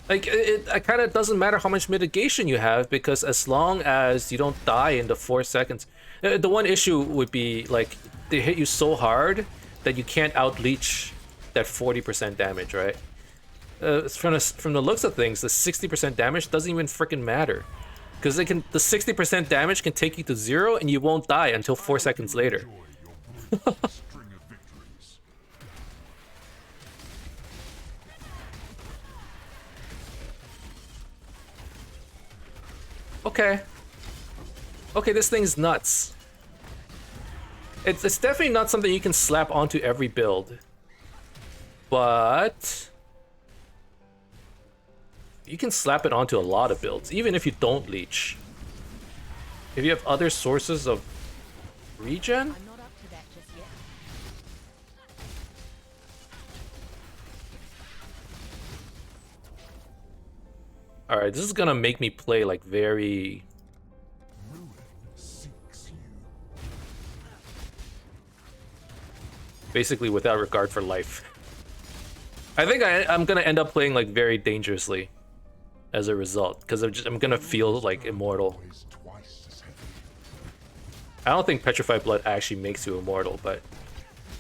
Like, it kind of doesn't matter how much mitigation you have, because as long as you don't die in the 4 seconds... The one issue would be, like, they hit you so hard that you can't out-leech that 40% damage, right? From the looks of things, the 60% damage doesn't even freaking matter. Because the 60% damage can take you to 0, and you won't die until 4 seconds later. Okay. Okay, this thing's nuts. It's definitely not something you can slap onto every build. But you can slap it onto a lot of builds, even if you don't leech. If you have other sources of regen? I'm not up to that just yet. Alright, this is gonna make me play like very... basically without regard for life. I think I'm gonna end up playing like very dangerously as a result, because I'm gonna feel like immortal. I don't think Petrified Blood actually makes you immortal, but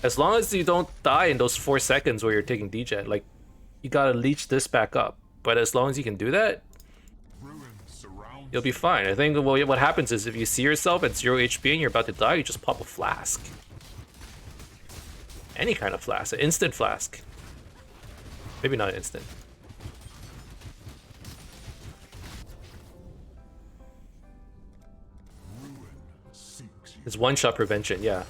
as long as you don't die in those 4 seconds where you're taking degen, like, you gotta leech this back up. But as long as you can do that, you'll be fine. I think what happens is if you see yourself at 0 HP and you're about to die, you just pop a flask. Any kind of flask, an instant flask. Maybe not instant. It's one-shot prevention, yeah.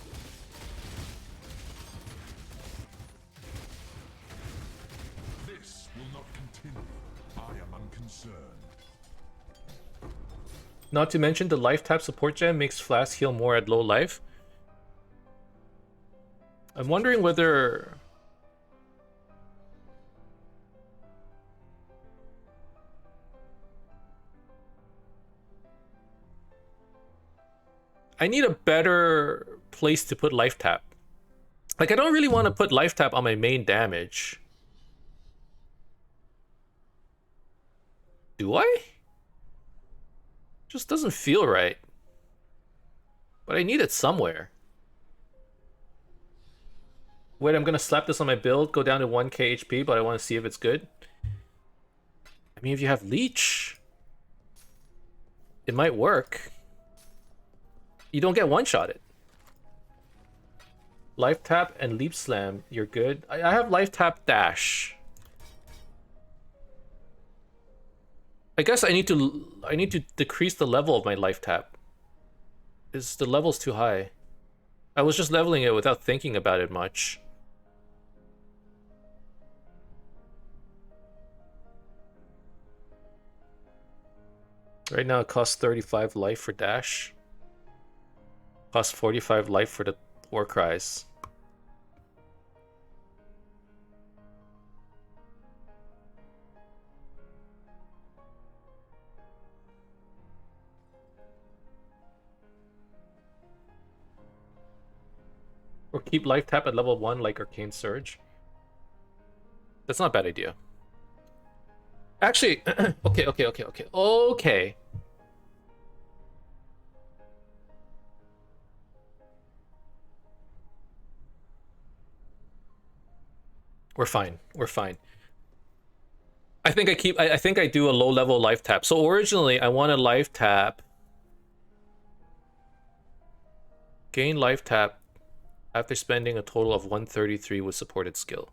This will not continue. I am unconcerned. Not to mention the life tap support gem makes Flask heal more at low life. I'm wondering whether... I need a better place to put life tap. Like, I don't really want to put life tap on my main damage. Do I? Just doesn't feel right. But I need it somewhere. Wait, I'm gonna slap this on my build, go down to 1k HP, but I want to see if it's good. I mean, if you have leech, it might work. You don't get one-shotted. Life tap and leap slam, you're good. I have life tap dash. I guess I need to decrease the level of my life tap. The level's too high. I was just leveling it without thinking about it much. Right now it costs 35 life for dash. Costs 45 life for the war cries. Or keep life tap at level 1 like Arcane Surge. That's not a bad idea. Actually, okay. We're fine. We're fine. I think I do a low level life tap. So originally I want a life tap. Gain life tap after spending a total of 133 with supported skill.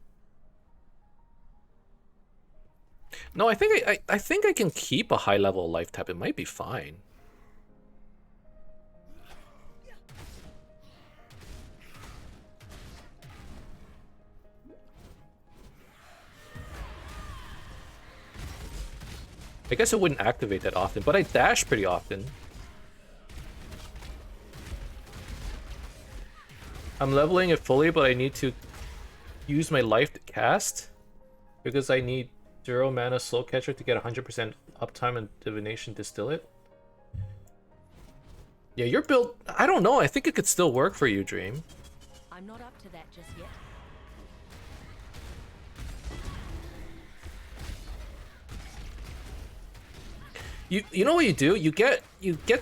No, I think I think I can keep a high level life tap. It might be fine. I guess it wouldn't activate that often, but I dash pretty often. I'm leveling it fully, but I need to use my life to cast because I need 0 mana Soul Catcher to get 100% uptime and Divination Distill it. Yeah, your build, I don't know. I think it could still work for you, Dream. I'm not up to that just yet. You know what you do? You get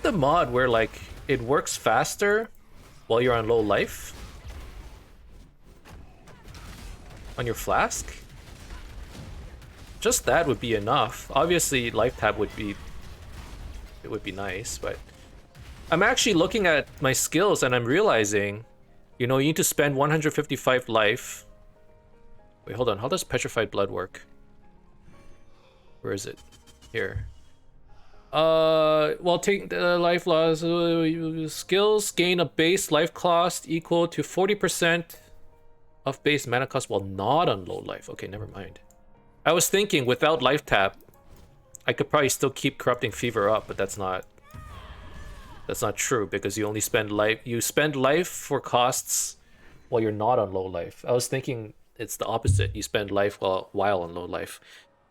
the mod where like it works faster while you're on low life on your flask. Just that would be enough. Obviously, life tab would be nice, but I'm actually looking at my skills and I'm realizing, you know, you need to spend 155 life. Wait, hold on. How does Petrified Blood work? Where is it? Here. Well, take the life loss. Skills gain a base life cost equal to 40% of base mana cost while not on low life. Okay, never mind. I was thinking without life tap, I could probably still keep Corrupting Fever up, but that's not true because you only spend life. You spend life for costs while you're not on low life. I was thinking it's the opposite. You spend life while on low life.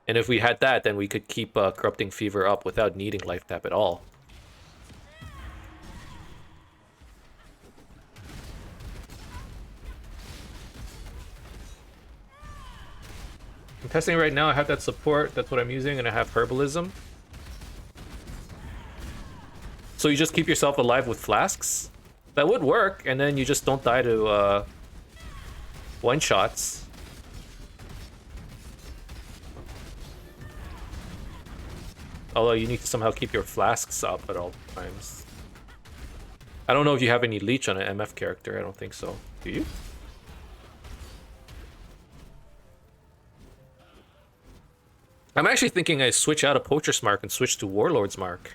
And if we had that, then we could keep Corrupting Fever up without needing life tap at all. I'm testing right now. I have that support. That's what I'm using, and I have Herbalism. So you just keep yourself alive with flasks? That would work, and then you just don't die to one-shots. Although you need to somehow keep your flasks up at all times. I don't know if you have any leech on an MF character. I don't think so. Do you? I'm actually thinking I switch out of Poacher's Mark and switch to Warlord's Mark.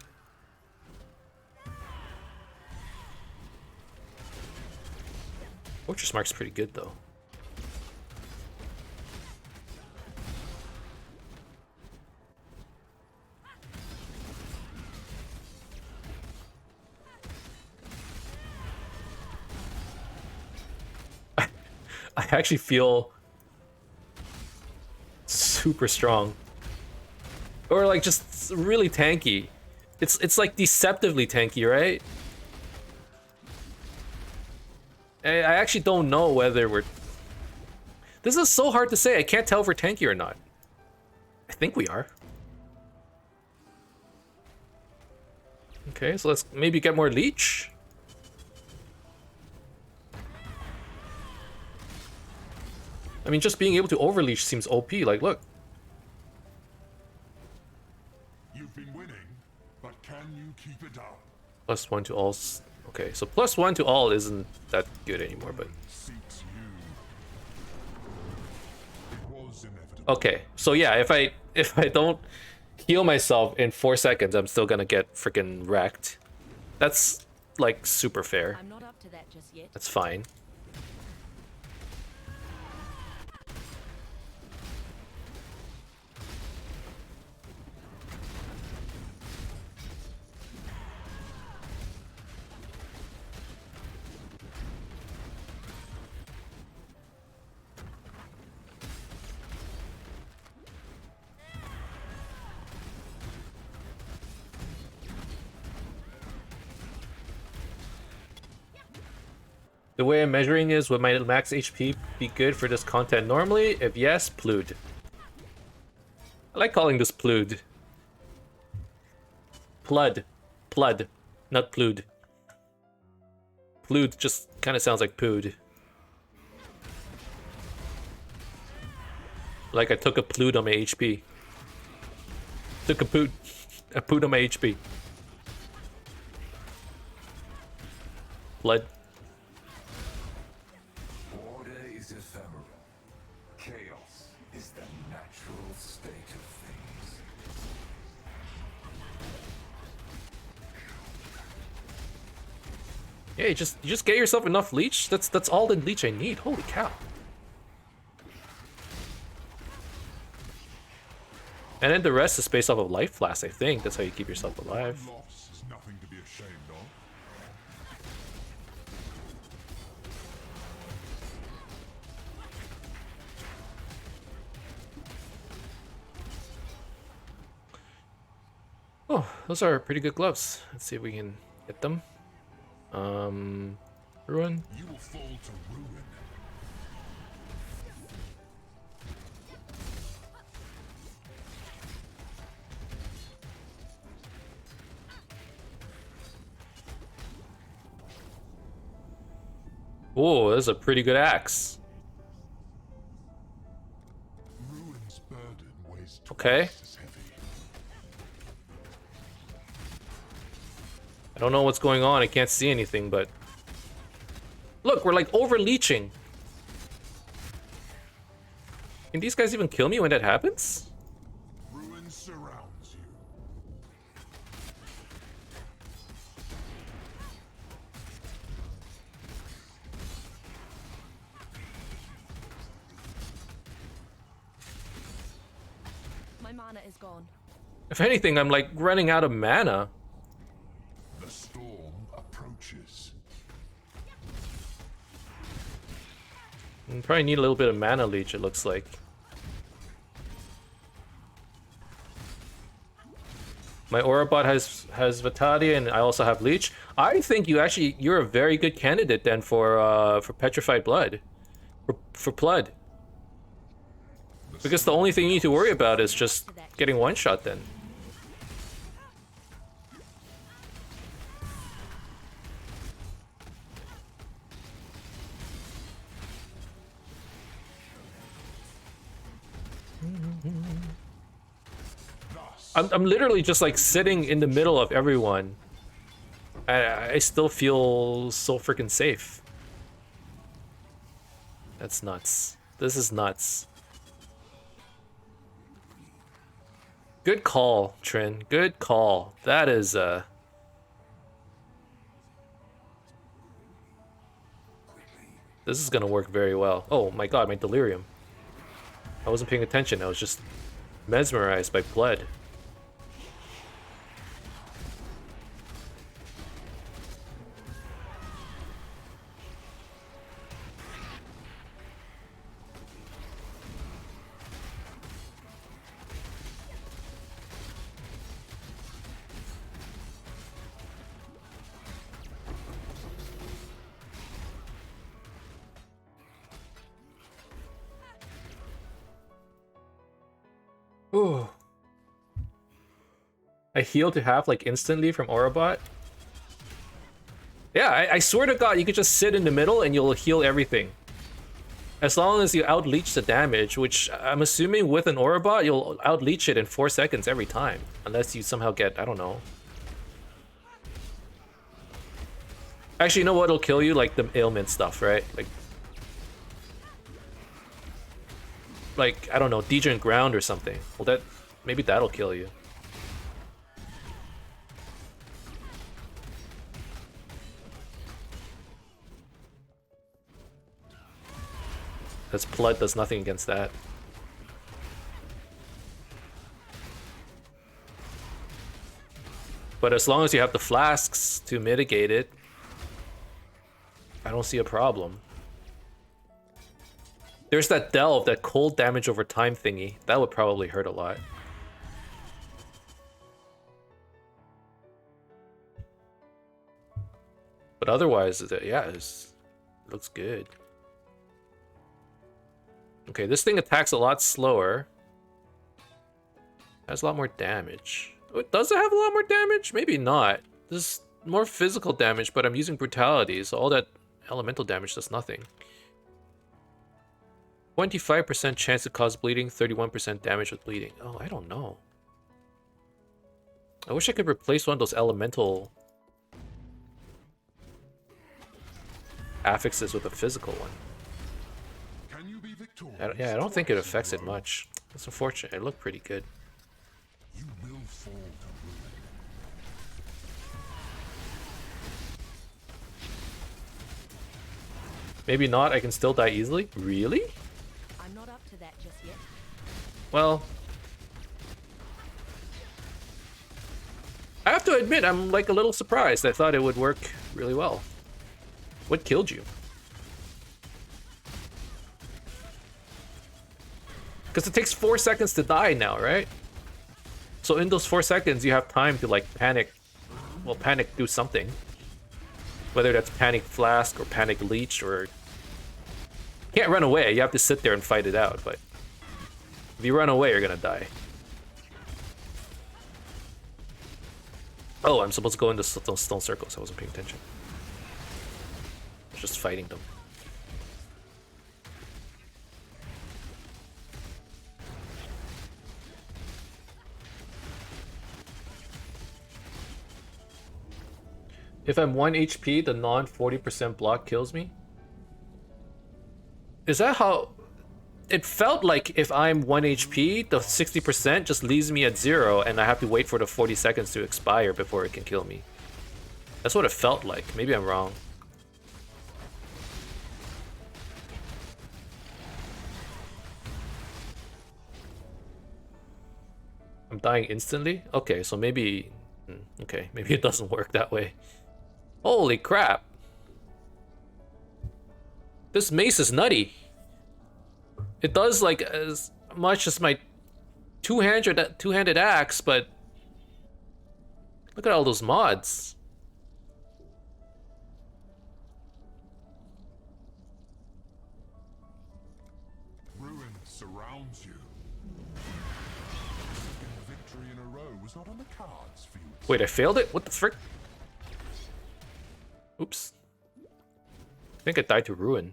Poacher's Mark's pretty good though. I actually feel super strong. Or like just really tanky. It's like deceptively tanky, right? I actually don't know whether we're... This is so hard to say. I can't tell if we're tanky or not. I think we are. Okay, so let's maybe get more leech. I mean, just being able to overleash seems OP. Like, look. You've been winning, but can you keep it up? +1 to all. Okay, so +1 to all isn't that good anymore, but. Seeks you. It was inevitable. Okay, so yeah, if I don't heal myself in 4 seconds, I'm still gonna get freaking wrecked. That's like super fair. I'm not up to that just yet. That's fine. The way I'm measuring is, would my max HP be good for this content normally? If yes, Plood. I like calling this Plood. Plud. Plud. Not Plood. Plood just kind of sounds like Pood. Like I took a Plood on my HP. Took a Pood. A Pood on my HP. Blood. Yeah, you just get yourself enough leech. That's all the leech I need. Holy cow. And then the rest is based off of life flask, I think. That's how you keep yourself alive. Loss is nothing to be ashamed of. Oh, those are pretty good gloves. Let's see if we can get them. Ruin. You will fall to ruin. Oh, that's a pretty good axe. Ruin's burden weighs Okay. twice as heavy. I don't know what's going on. I can't see anything, but look, we're like over leeching. Can these guys even kill me when that happens? Ruin surrounds you. My mana is gone. If anything, I'm like running out of mana. The storm approaches. Probably need a little bit of mana leech, it looks like. My Aurabot has Vitality, and I also have Leech. I think you're a very good candidate then for Petrified Blood, for Blood. Because the only thing you need to worry about is just getting one shot then. I'm literally just like sitting in the middle of everyone. I still feel so freaking safe. That's nuts. This is nuts. Good call, Trin. Good call. That is this is gonna work very well. Oh my god, my delirium. I wasn't paying attention. I was just mesmerized by blood. Ooh. I heal to half like instantly from Aurabot. Yeah, I swear to god, you could just sit in the middle and you'll heal everything. As long as you out-leech the damage, which I'm assuming with an Aurabot, you'll out-leech it in 4 seconds every time. Unless you somehow get, I don't know. Actually, you know what'll kill you? Like the ailment stuff, right? Like I don't know, Degenerate Ground or something. Well, maybe that'll kill you. Because Blood does nothing against that. But as long as you have the flasks to mitigate it, I don't see a problem. There's that delve, that cold damage over time thingy. That would probably hurt a lot. But otherwise, yeah, it looks good. Okay, this thing attacks a lot slower. Has a lot more damage. Oh, does it have a lot more damage? Maybe not. This is more physical damage, but I'm using Brutality, so all that elemental damage does nothing. 25% chance to cause bleeding, 31% damage with bleeding. Oh, I don't know. I wish I could replace one of those elemental affixes with a physical one. Can you be victorious? Yeah, I don't think it affects it much. It's unfortunate. It looked pretty good. You will fall to ruin. Maybe not, I can still die easily? Really? I'm not up to that just yet. Well, I have to admit, I'm like a little surprised. I thought it would work really well. What killed you? Because it takes 4 seconds to die now, right? So in those 4 seconds, you have time to like panic. Well, panic do something. Whether that's panic flask or panic leech or... You can't run away, you have to sit there and fight it out, but... If you run away, you're gonna die. Oh, I'm supposed to go into stone circles. I wasn't paying attention. I was just fighting them. If I'm 1 HP, the non 40% block kills me? Is that how... It felt like if I'm 1 HP, the 60% just leaves me at 0 and I have to wait for the 40 seconds to expire before it can kill me. That's what it felt like. Maybe I'm wrong. I'm dying instantly? Okay, so maybe... Okay, maybe it doesn't work that way. Holy crap! This mace is nutty. It does like as much as my two-handed axe, but look at all those mods. Ruin surrounds you. Second victory in a row was not on the cards for you. Wait, I failed it? What the frick? Oops. I think I died to ruin.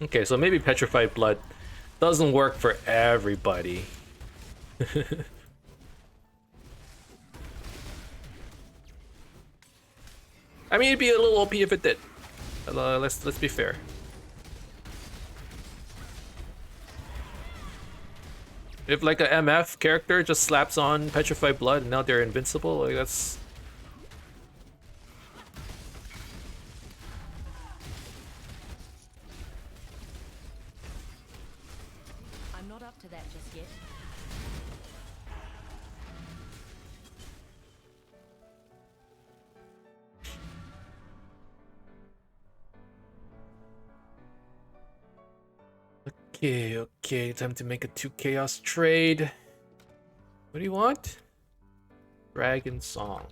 Okay, so maybe Petrified Blood doesn't work for everybody. I mean, it'd be a little OP if it did. Let's be fair. If like a MF character just slaps on Petrified Blood and now they're invincible, like that's... I'm not up to that just yet. Okay, time to make a 2 chaos trade. What do you want? Dragon Song.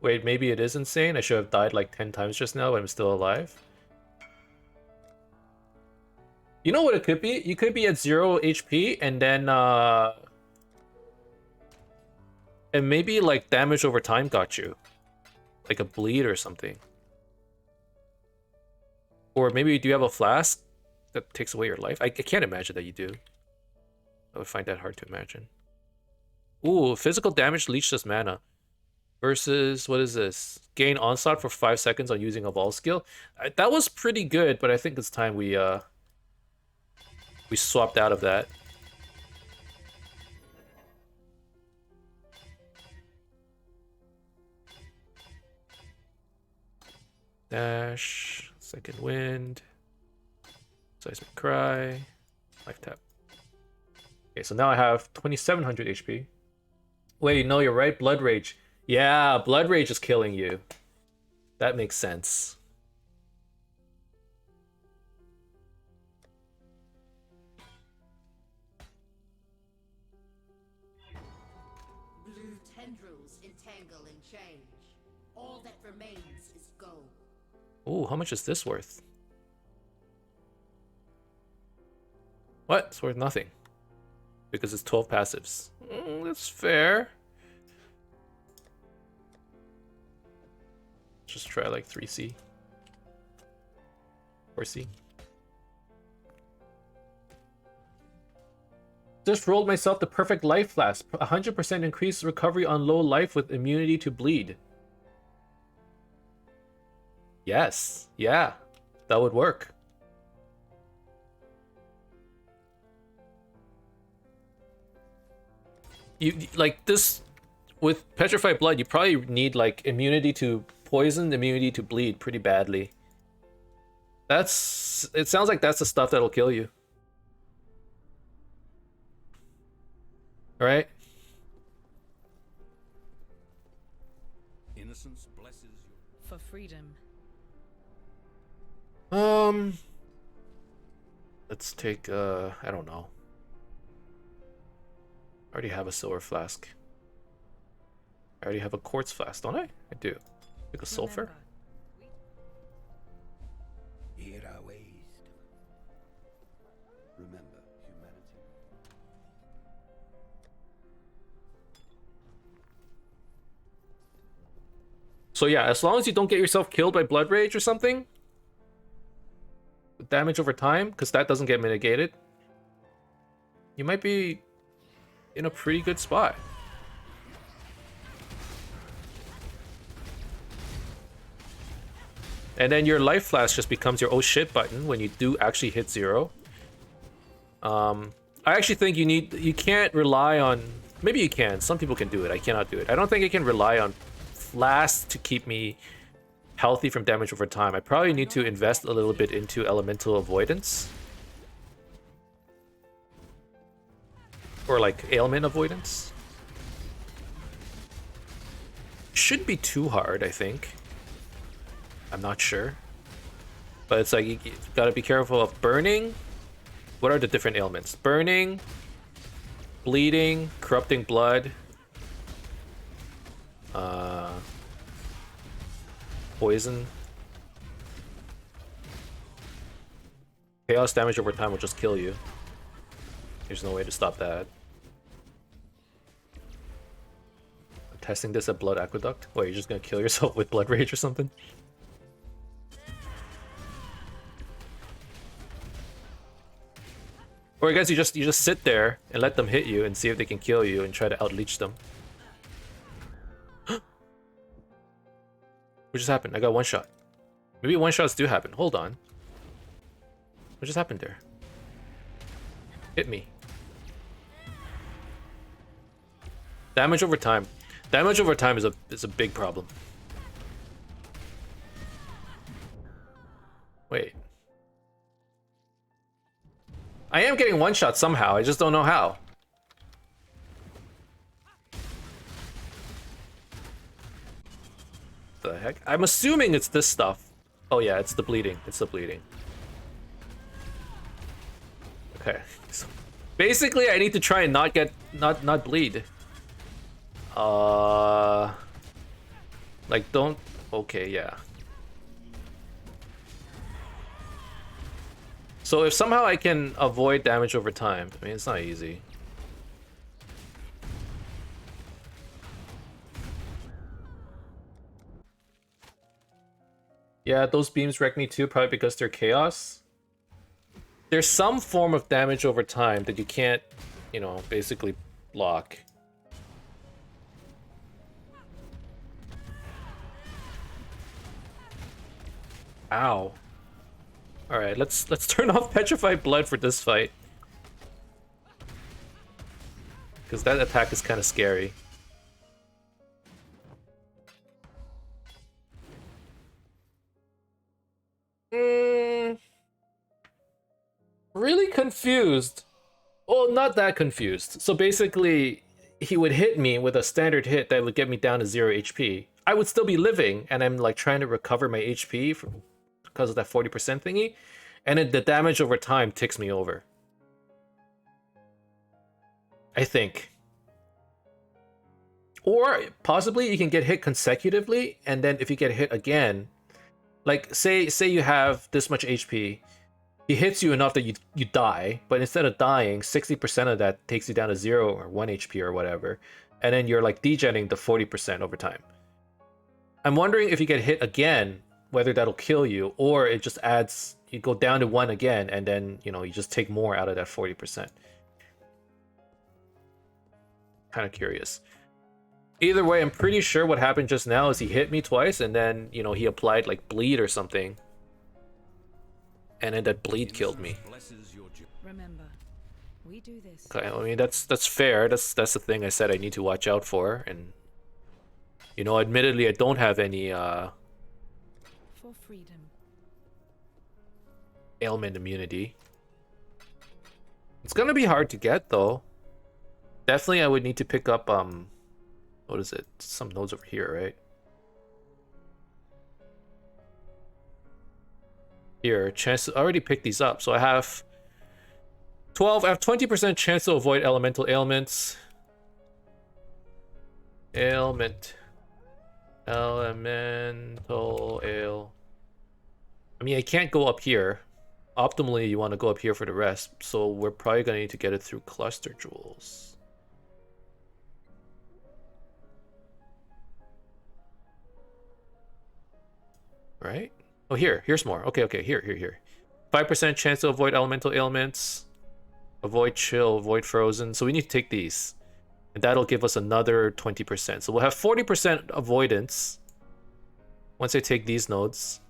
Wait, maybe it is insane? I should have died like 10 times just now, but I'm still alive. You know what it could be? You could be at 0 HP and then and maybe like damage over time got you. Like a bleed or something. Or maybe do you have a flask that takes away your life? I can't imagine that you do. I would find that hard to imagine. Ooh, physical damage leeches mana. Versus, what is this? Gain onslaught for 5 seconds on using a ball skill. That was pretty good, but I think it's time we swapped out of that. Dash, second wind, seismic cry, life tap. Okay, so now I have 2700 HP. Wait, no, you're right, Blood Rage. Yeah, Blood Rage is killing you. That makes sense. Blue tendrils entangle and change. All that remains is gold. Ooh, how much is this worth? What? It's worth nothing. Because it's 12 passives. That's fair. just try like 3C. 4C. Just rolled myself the perfect life flask. 100% increased recovery on low life with immunity to bleed. Yes. Yeah. That would work. You like this with Petrified Blood, you probably need like immunity to poison, immunity to bleed pretty badly. It sounds like that's the stuff that'll kill you. Right? Innocence blesses you. For freedom. Let's take I don't know. I already have a silver flask. I already have a quartz flask, don't I? I do. Take a sulfur. Remember humanity. So yeah, as long as you don't get yourself killed by blood rage or something, damage over time, because that doesn't get mitigated, you might be in a pretty good spot. And then your life flask just becomes your oh shit button when you do actually hit 0. I actually think you can't rely on, maybe you can, some people can do it, I cannot do it. I don't think I can rely on flasks to keep me healthy from damage over time. I probably need to invest a little bit into elemental avoidance. Or like ailment avoidance. Shouldn't be too hard, I think. I'm not sure. But it's like you gotta be careful of burning. What are the different ailments? Burning, bleeding, corrupting blood, poison. Chaos damage over time will just kill you. There's no way to stop that. I'm testing this at Blood Aqueduct. Wait, you're just gonna kill yourself with Blood Rage or something? Or I guess you just sit there and let them hit you and see if they can kill you and try to outleech them. What just happened? I got one shot. Maybe one shots do happen. Hold on. What just happened there? Hit me. Damage over time. Damage over time is a big problem. Wait. I am getting one shot somehow. I just don't know how. The heck? I'm assuming it's this stuff. Oh yeah, it's the bleeding. It's the bleeding. Okay. So basically, I need to try and not bleed. Like don't. Okay, yeah. So if somehow I can avoid damage over time, I mean it's not easy. Yeah, those beams wreck me too, probably because they're chaos. There's some form of damage over time that you can't, you know, basically block. Ow. Alright, let's turn off Petrified Blood for this fight. Because that attack is kind of scary. Really confused. Well, not that confused. So basically, he would hit me with a standard hit that would get me down to 0 HP. I would still be living, and I'm like trying to recover my HP because of that 40% thingy. And then the damage over time ticks me over. I think. Or possibly you can get hit consecutively, and then if you get hit again, like say you have this much HP, he hits you enough that you die, but instead of dying, 60% of that takes you down to 0 or 1 HP or whatever, and then you're like degenning to 40% over time. I'm wondering if you get hit again, whether that'll kill you, or it just adds, you go down to 1 again, and then, you know, you just take more out of that 40%. Kind of curious. Either way, I'm pretty sure what happened just now is he hit me twice, and then, you know, he applied like bleed or something. And then that bleed killed me. Remember, we do this. Okay, I mean that's fair. That's the thing I said I need to watch out for. And you know, admittedly, I don't have any For freedom. ailment immunity. It's gonna be hard to get though. Definitely, I would need to pick up what is it? Some nodes over here, right? Here, chance to already pick these up. So I have 12. I have 20% chance to avoid elemental ailments. Elemental ail. I mean, I can't go up here. Optimally, you want to go up here for the rest. So we're probably gonna need to get it through cluster jewels. Right? Oh, here's more. Okay, here. 5% chance to avoid elemental ailments. Avoid chill, avoid frozen. So we need to take these. And that'll give us another 20%. So we'll have 40% avoidance once I take these nodes.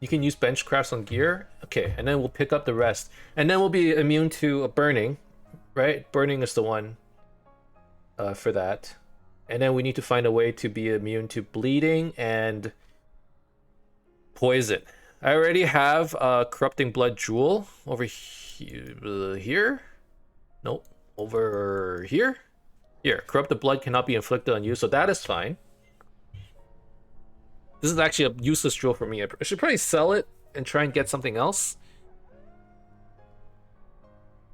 You can use bench crafts on gear. Okay, and then we'll pick up the rest. And then we'll be immune to burning, right? Burning is the one for that. And then we need to find a way to be immune to bleeding and poison. I already have a Corrupting Blood Jewel over here. Nope, over here. Here, Corrupted Blood cannot be inflicted on you, so that is fine. This is actually a useless jewel for me. I should probably sell it and try and get something else.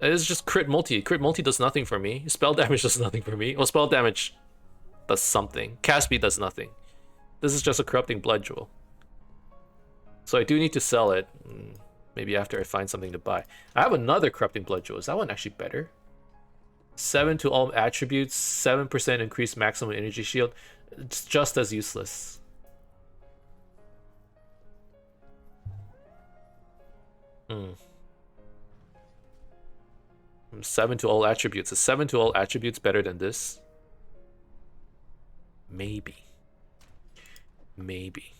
It is just crit multi. Crit multi does nothing for me. Spell damage does nothing for me. Well, spell damage does something. Cast speed does nothing. This is just a Corrupting Blood Jewel. So I do need to sell it. Maybe after I find something to buy. I have another Corrupting Blood Jewel. Is that one actually better? 7 to all attributes. 7% increased maximum energy shield. It's just as useless. Hmm. 7 to all attributes. Is 7 to all attributes better than this? Maybe. Maybe.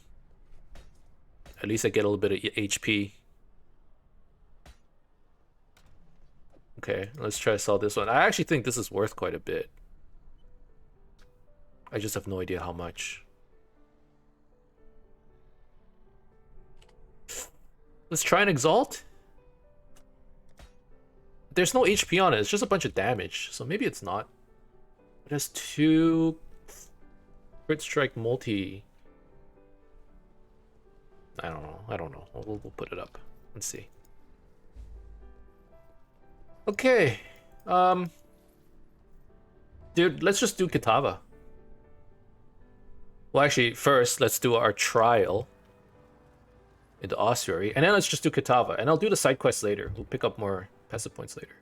At least I get a little bit of HP. Okay, let's try to sell this one. I actually think this is worth quite a bit. I just have no idea how much. Let's try and exalt. There's no HP on it. It's just a bunch of damage. So maybe it's not. It has 2 crit strike multi. I don't know. We'll put it up. Let's see. Okay. Dude, let's just do Kitava. Well, actually, first, let's do our trial into Ossuary, and then let's just do Kitava, and I'll do the side quests later. We'll pick up more passive points later.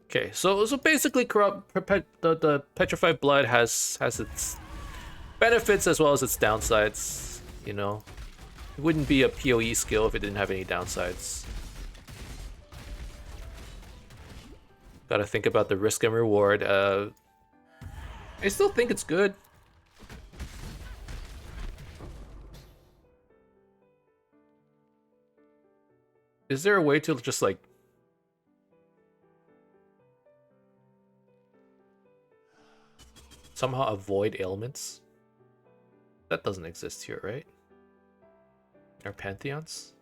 Okay, so basically, the Petrified Blood has its benefits as well as its downsides. You know, it wouldn't be a PoE skill if it didn't have any downsides. Gotta think about the risk and reward. I still think it's good. Is there a way to just like somehow avoid ailments? That doesn't exist here, right? Or pantheons?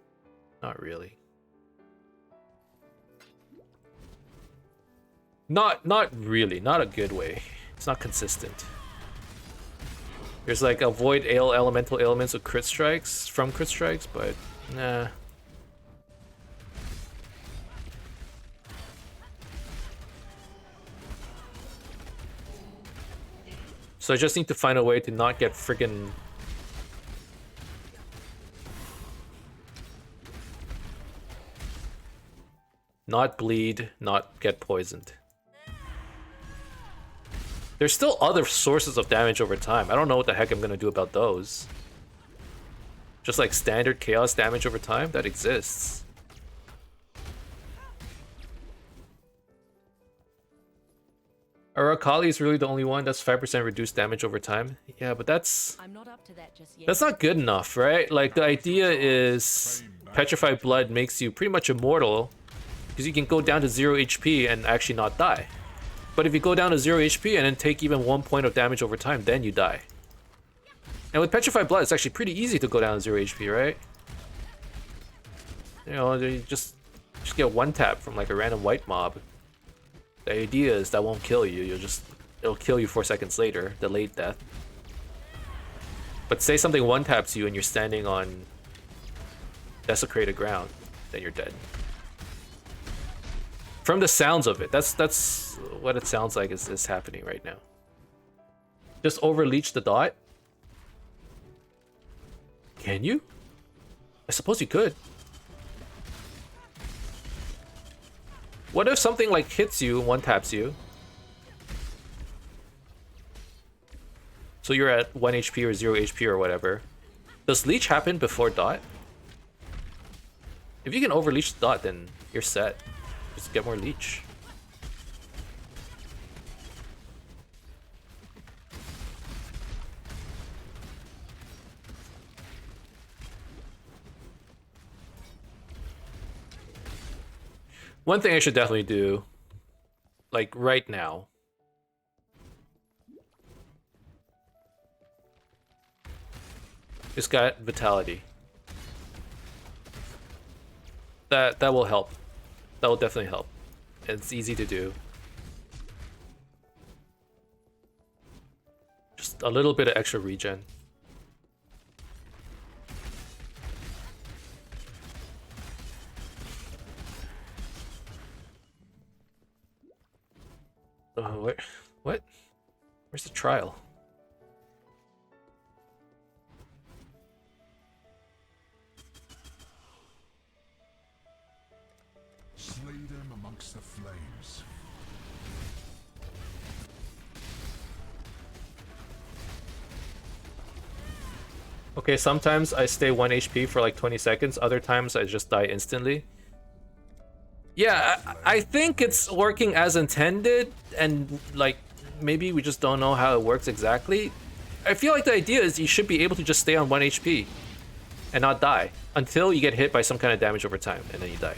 Not really. Not really. Not a good way. It's not consistent. There's like avoid elemental ailments of crit strikes from crit strikes, but nah. So I just need to find a way to not get friggin' not bleed, not get poisoned. There's still other sources of damage over time. I don't know what the heck I'm gonna do about those. Just like standard chaos damage over time, that exists. Arakali is really the only one that's 5% reduced damage over time. Yeah, but that's I'm not up to that just yet. that's not good enough, right? Like the idea is Petrified Blood makes you pretty much immortal because you can go down to 0 HP and actually not die. But if you go down to 0 HP and then take even 1 point of damage over time, then you die. And with Petrified Blood, it's actually pretty easy to go down to 0 HP, right? You know, you just get one tap from like a random white mob. The idea is that won't kill you. It'll kill you 4 seconds later, delayed death. But say something one taps you and you're standing on desecrated ground, then you're dead. From the sounds of it, that's what it sounds like is happening right now. Just overleech the dot. Can you? I suppose you could. What if something like hits you and one taps you? So you're at 1 HP or 0 HP or whatever. Does leech happen before dot? If you can overleech the dot, then you're set. Just get more leech. One thing I should definitely do, like right now, is got vitality. That will help. That will definitely help. And it's easy to do. Just a little bit of extra regen. Oh, what? Where's the trial? Slay them amongst the flames. Okay, sometimes I stay 1 HP for like 20 seconds, other times I just die instantly. Yeah, I think it's working as intended, and like maybe we just don't know how it works exactly. I feel like the idea is you should be able to just stay on 1 HP and not die until you get hit by some kind of damage over time, and then you die.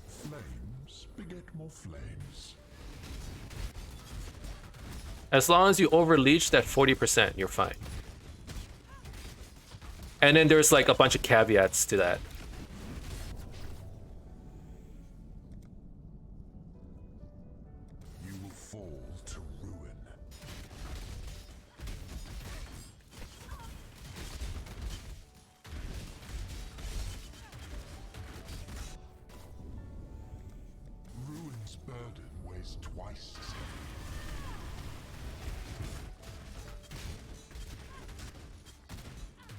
Flames beget more flames. As long as you overleech that 40%, you're fine. And then there's like a bunch of caveats to that. You will fall to ruin. Ruin's burden weighs twice as heavy.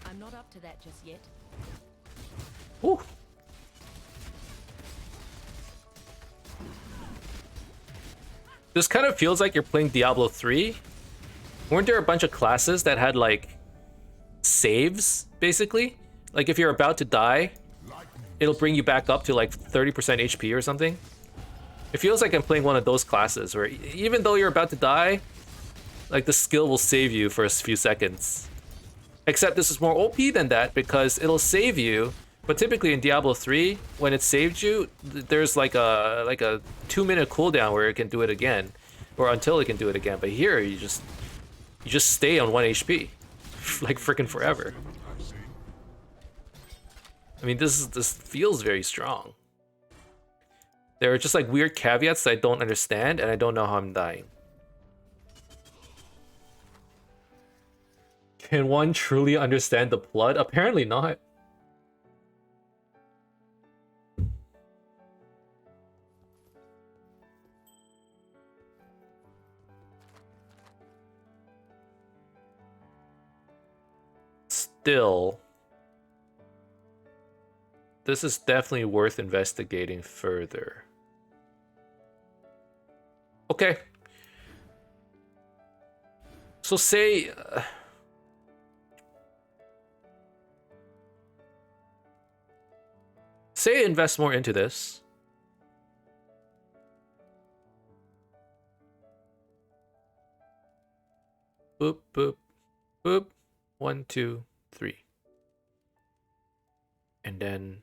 I'm not up to that just yet. Whew. This kind of feels like you're playing Diablo 3. Weren't there a bunch of classes that had like saves, basically? Like if you're about to die, it'll bring you back up to like 30% HP or something. It feels like I'm playing one of those classes where even though you're about to die, like the skill will save you for a few seconds. Except this is more OP than that because it'll save you. But typically in Diablo 3, when it saved you, there's like a 2-minute cooldown where it can do it again, or until it can do it again. But here you just stay on 1 HP, like freaking forever. I mean, this feels very strong. There are just like weird caveats that I don't understand, and I don't know how I'm dying. Can one truly understand the blood? Apparently not. Still, this is definitely worth investigating further. Okay. So say... say invest more into this. Boop, boop, boop. 1, 2, 3. And then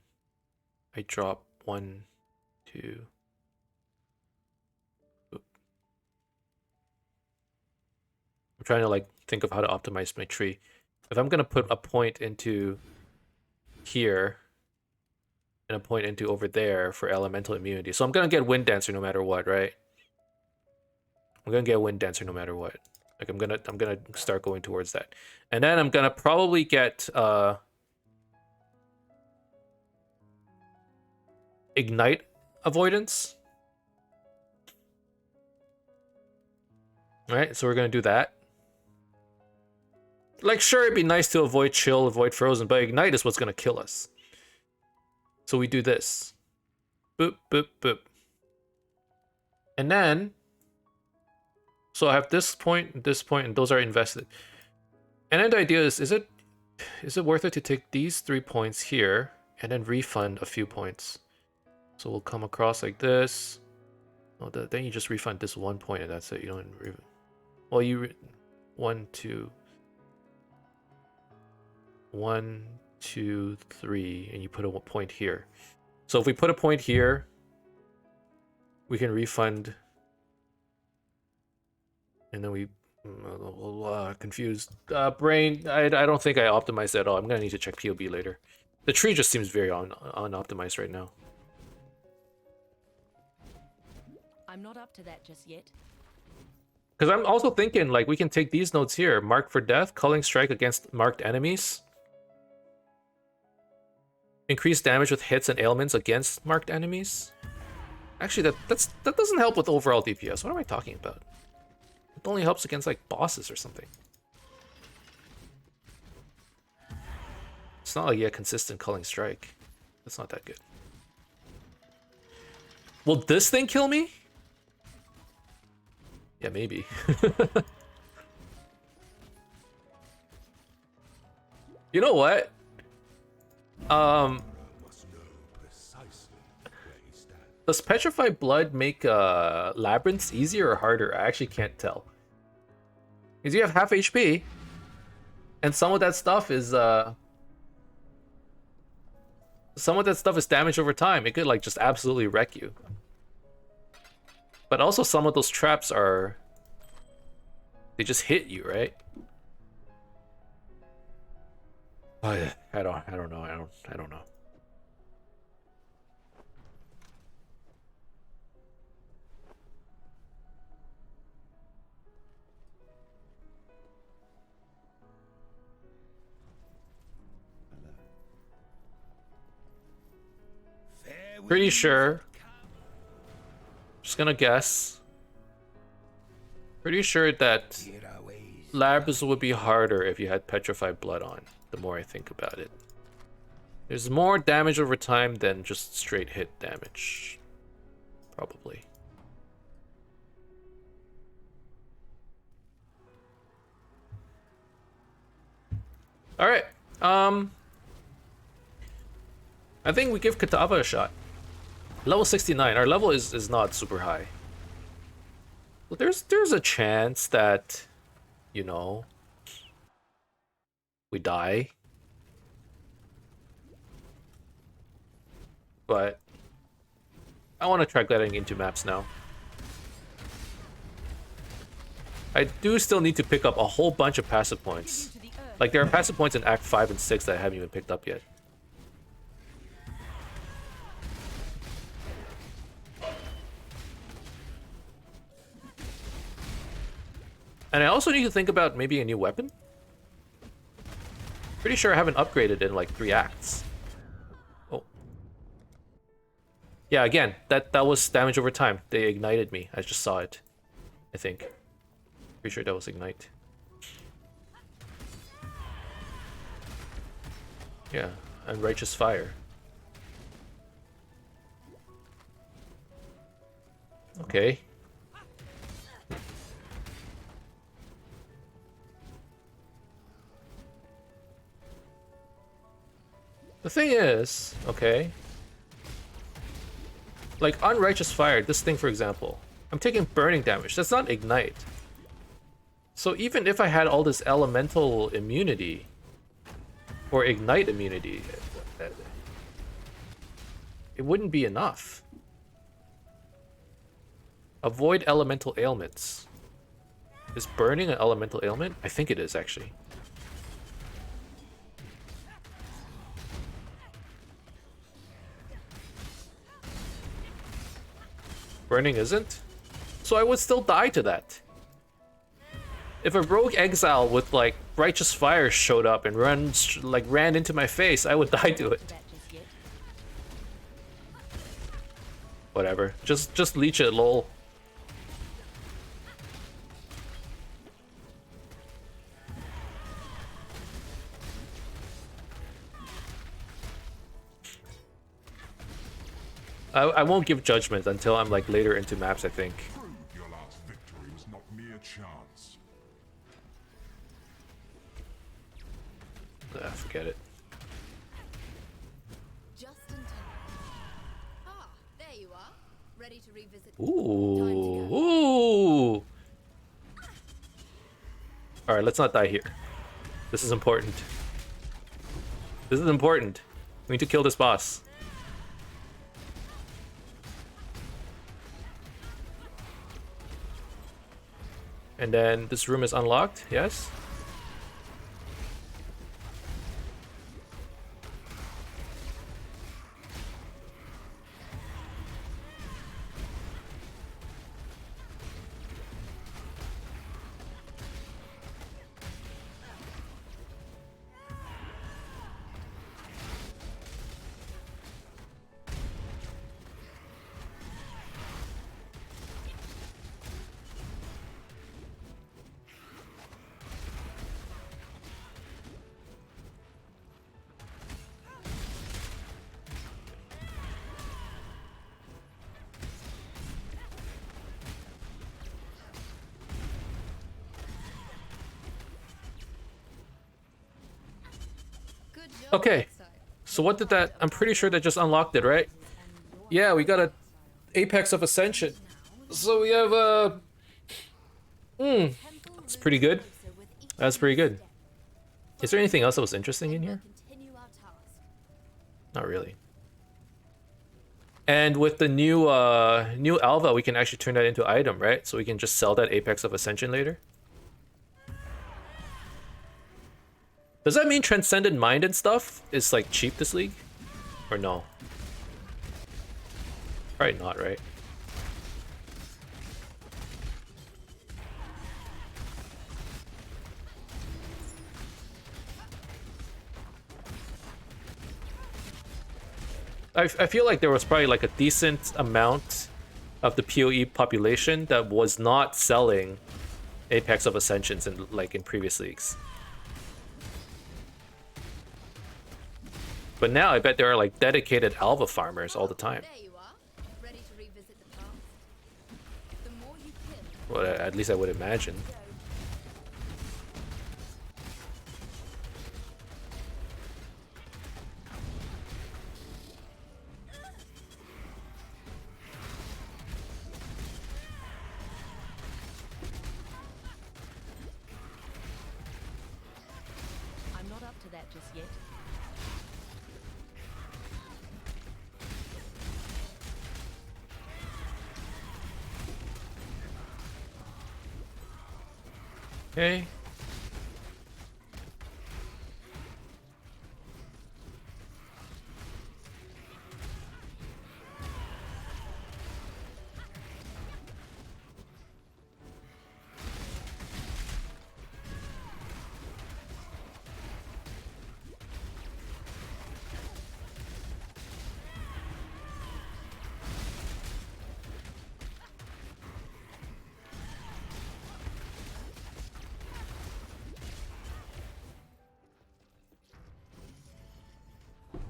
I drop 1, 2. Boop. I'm trying to like think of how to optimize my tree. If I'm gonna put a point into here and a point into over there for elemental immunity, so I'm gonna get Wind Dancer no matter what, right? I'm gonna get Wind Dancer no matter what. Like I'm gonna start going towards that, and then I'm gonna probably get Ignite avoidance. All right, so we're gonna do that. Like, sure, it'd be nice to avoid chill, avoid frozen, but Ignite is what's gonna kill us. So we do this. Boop, boop, boop. And then, so I have this point, and those are invested. And then the idea is it worth it to take these 3 points here and then refund a few points? So we'll come across like this. Oh, then you just refund this 1 point and that's it. You don't. Well, 1, 2. 1, 2, 3, and you put a point here. So if we put a point here, we can refund. And then we confused brain. I don't think I optimized at all. I'm gonna need to check POB later. The tree just seems very unoptimized right now. I'm not up to that just yet. Because I'm also thinking like we can take these nodes here, mark for death, culling strike against marked enemies. Increase damage with hits and ailments against marked enemies. Actually, that doesn't help with overall DPS. What am I talking about? It only helps against like bosses or something. It's not like a consistent culling strike. That's not that good. Will this thing kill me? Yeah, maybe. You know what? Does Petrified Blood make labyrinths easier or harder? I actually can't tell. Because you have half HP, and some of that stuff is damage over time. It could like just absolutely wreck you. But also some of those traps they just hit you, right? Oh, yeah. I don't know. I don't know. Pretty sure. Just gonna guess. Pretty sure that Labs would be harder if you had Petrified Blood on, the more I think about it. There's more damage over time than just straight hit damage. Probably. Alright. I think we give Katava a shot. Level 69. Our level is not super high. But there's a chance that, you know, we die. But I want to try getting into maps now. I do still need to pick up a whole bunch of passive points. Like there are passive points in Act 5 and 6 that I haven't even picked up yet. And I also need to think about maybe a new weapon. Pretty sure I haven't upgraded in like 3 acts. Oh. Yeah, again, that was damage over time. They ignited me. I just saw it. I think. Pretty sure that was ignite. Yeah, and righteous fire. Okay. The thing is, okay, like Unrighteous Fire, this thing for example, I'm taking burning damage. That's not ignite. So even if I had all this elemental immunity or ignite immunity, it wouldn't be enough. Avoid elemental ailments. Is burning an elemental ailment? I think it is actually. Burning isn't? So I would still die to that. If a rogue exile with like righteous fire showed up and ran into my face, I would die to it. That just yet. Whatever. Just leech it, lol. I won't give judgment until I'm like later into maps, I think. Prove your last victory was not mere chance. Forget it. Just in time. Ah, there you are. Ready to revisit. Ooh. Ooh. Alright, let's not die here. This is important. This is important. We need to kill this boss. And then this room is unlocked, yes? Good job. Okay. Exile. So what did that... I'm pretty sure that just unlocked it, right? Yeah, we got a Apex of Ascension. So we have that's pretty good. That's pretty good. Is there anything else that was interesting in here? Continue our task. Not really. And with the new new Alva, we can actually turn that into item, right? So we can just sell that Apex of Ascension later. Does that mean Transcendent Mind and stuff is like cheap this league? Or no? Probably not, right? I feel like there was probably like a decent amount of the PoE population that was not selling Apex of Ascensions in like in previous leagues. But now I bet there are like dedicated Alva farmers all the time. There you are. Ready to revisit the past. The more you kill, Well, at least I would imagine. I'm not up to that just yet. Okay.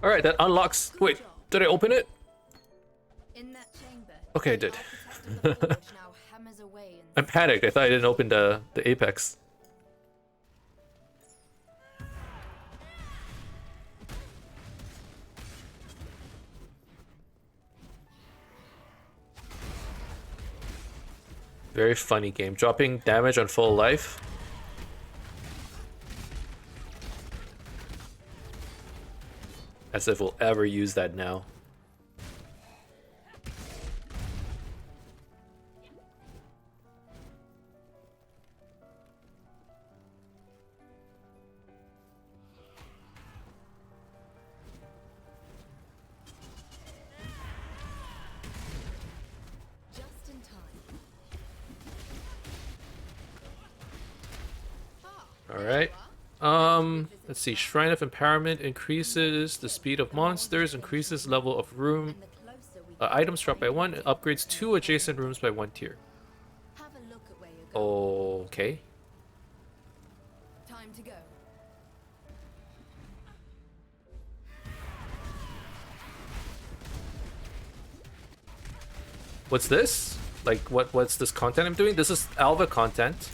Alright, that unlocks... Wait, did I open it? in that chamber. Okay, I did. Architect the forge now hammers away I in panicked. I thought I didn't open the Apex. Very funny game. Dropping damage on full life. As if we'll ever use that now. just in time. All right. Let's see. Shrine of Empowerment increases the speed of monsters, increases level of room. And the closer we get, Items dropped by 1, upgrades 2 adjacent rooms by 1 tier. have a look at where you're going. Okay. Time to go. What's this? Like, what's this content I'm doing? This is Alva content.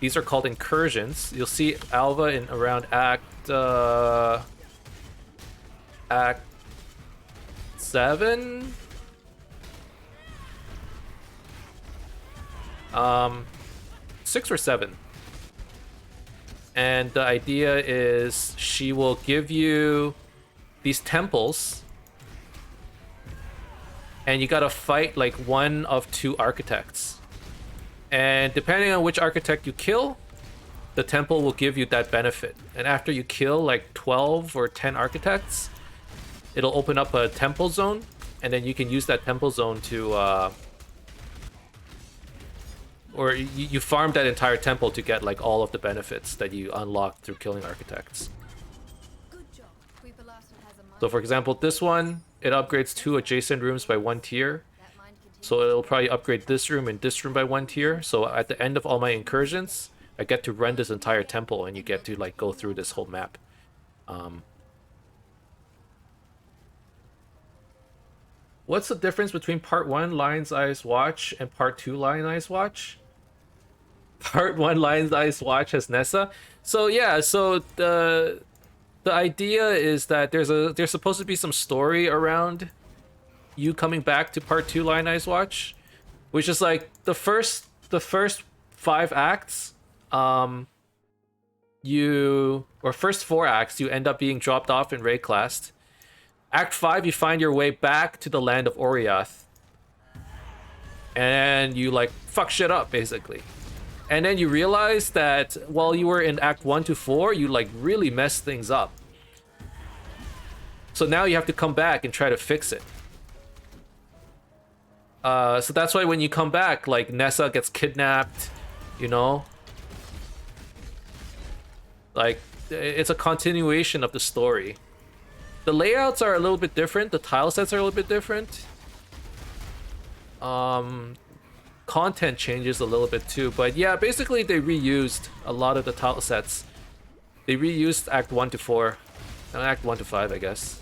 These are called Incursions. You'll see Alva in around Act 7? 6 or 7. And the idea is she will give you these temples, and you gotta fight like one of 2 architects. And depending on which architect you kill, the temple will give you that benefit. And after you kill like 12 or 10 architects, it'll open up a temple zone, and then you can use that temple zone to or you farm that entire temple to get like all of the benefits that you unlock through killing architects. Good job. Sweep the last one has a mind. So for example, this one, it upgrades 2 adjacent rooms by 1 tier. That mind continues. So it'll probably upgrade this room and this room by 1 tier. So at the end of all my incursions, I get to run this entire temple, and you get to like go through this whole map. What's the difference between part 1 Lion's Eyes Watch and part 2 Lion's Eyes Watch? Part 1 Lion's Eyes Watch has Nessa. So yeah, so the idea is that there's supposed to be some story around you coming back to part 2 Lion's Eyes Watch, which is like the first 5 acts, first 4 acts, you end up being dropped off in Rayclast. Act 5, you find your way back to the land of Oriath, and you like fuck shit up basically. And then you realize that while you were in Act 1 to 4, you like really messed things up. So now you have to come back and try to fix it. So that's why when you come back, like Nessa gets kidnapped, you know? Like, it's a continuation of the story. The layouts are a little bit different, the tile sets are a little bit different. Content changes a little bit too, but yeah, basically they reused a lot of the tile sets. They reused Act 1 to 4, and Act 1 to 5, I guess.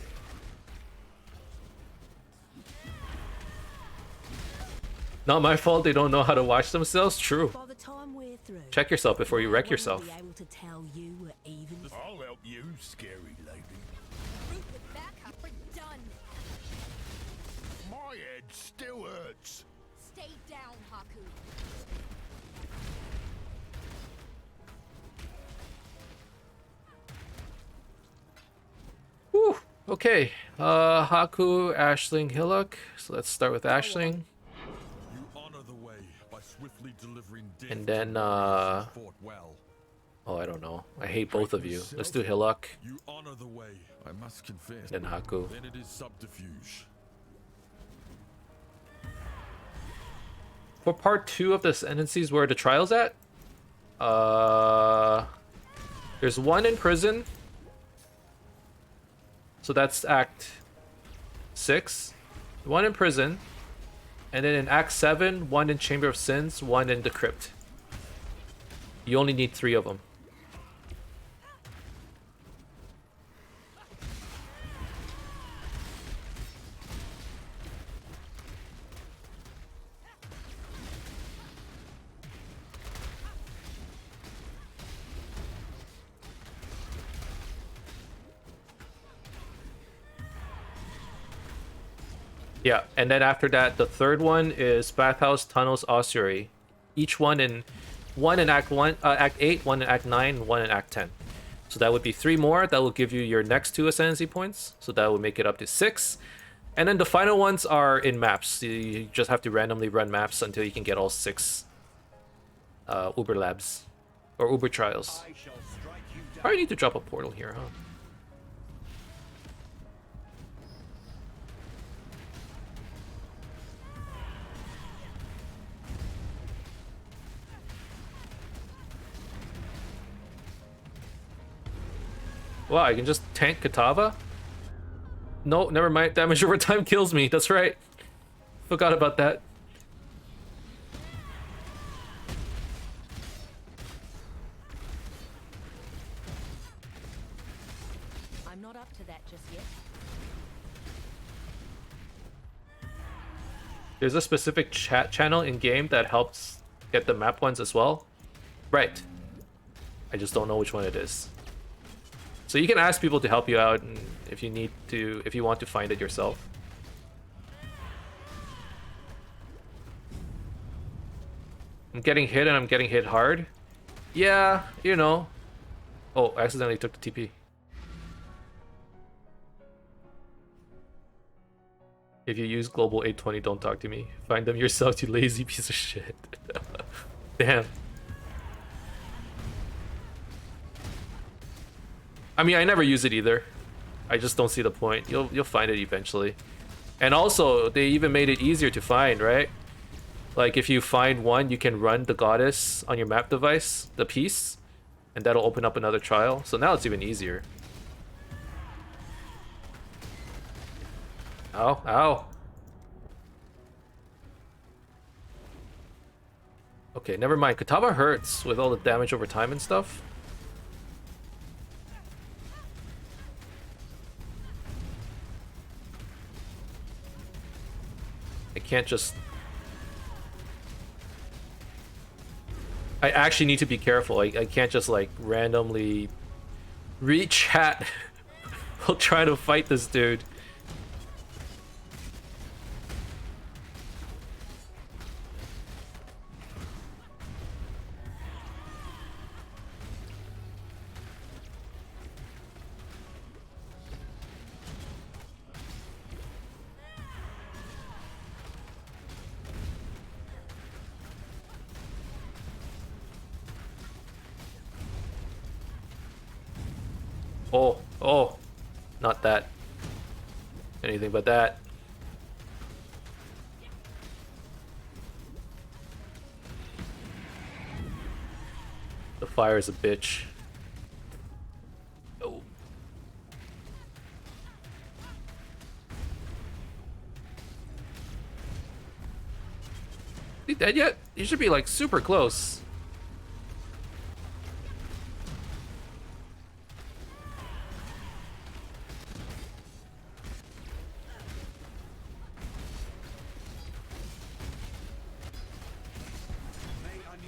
Not my fault they don't know how to watch themselves. True. By the time we're through, Check yourself before you wreck yourself. I'll be able to tell you we're even. I'll help you, scary lady. Root it back up. We're done. My head still hurts. Stay down, Haku. Whew. Okay. Haku, Ashling, Hillock. So let's start with Ashling. You honor the way by swiftly delivering death. And then, fought well. oh, I don't know. I hate both of you. Let's do Hillock, You honor the way, I must confess. and then Haku. Then it is subterfuge. For part 2 of the Ascendancies, where are the trials at? There's 1 in prison. So that's Act 6. 1 in prison. And then in Act 7, 1 in Chamber of Sins, 1 in the Crypt. You only need 3 of them. Yeah, and then after that, the third one is Bathhouse, Tunnels, Ossuary. Each one in Act 1, Act 8, one in Act 9, and one in Act 10. So that would be 3 more. That will give you your next 2 ascendancy points. So that would make it up to 6. And then the final ones are in maps. You just have to randomly run maps until you can get all 6 Uber Labs or Uber Trials. I shall strike you down. Probably need to drop a portal here, huh? Wow, I can just tank Katava? No, never mind. Damage over time kills me. That's right. Forgot about that. I'm not up to that just yet. There's a specific chat channel in game that helps get the map ones as well. Right. I just don't know which one it is. So you can ask people to help you out and if you want to find it yourself. I'm getting hit and I'm getting hit hard. Yeah, you know. Oh, I accidentally took the TP. If you use Global 820, don't talk to me. Find them yourself, you lazy piece of shit. Damn. I mean, I never use it either. I just don't see the point. You'll find it eventually. And also, they even made it easier to find, right? Like, if you find one, you can run the goddess on your map device, the piece, and that'll open up another trial. So now it's even easier. Ow, ow. Okay, never mind. Katava hurts with all the damage over time and stuff. I can't just... I actually need to be careful. I can't just like randomly reach chat while trying to fight this dude. Oh, not that. Anything but that. The fire is a bitch. Oh. Is he dead yet? He should be like super close.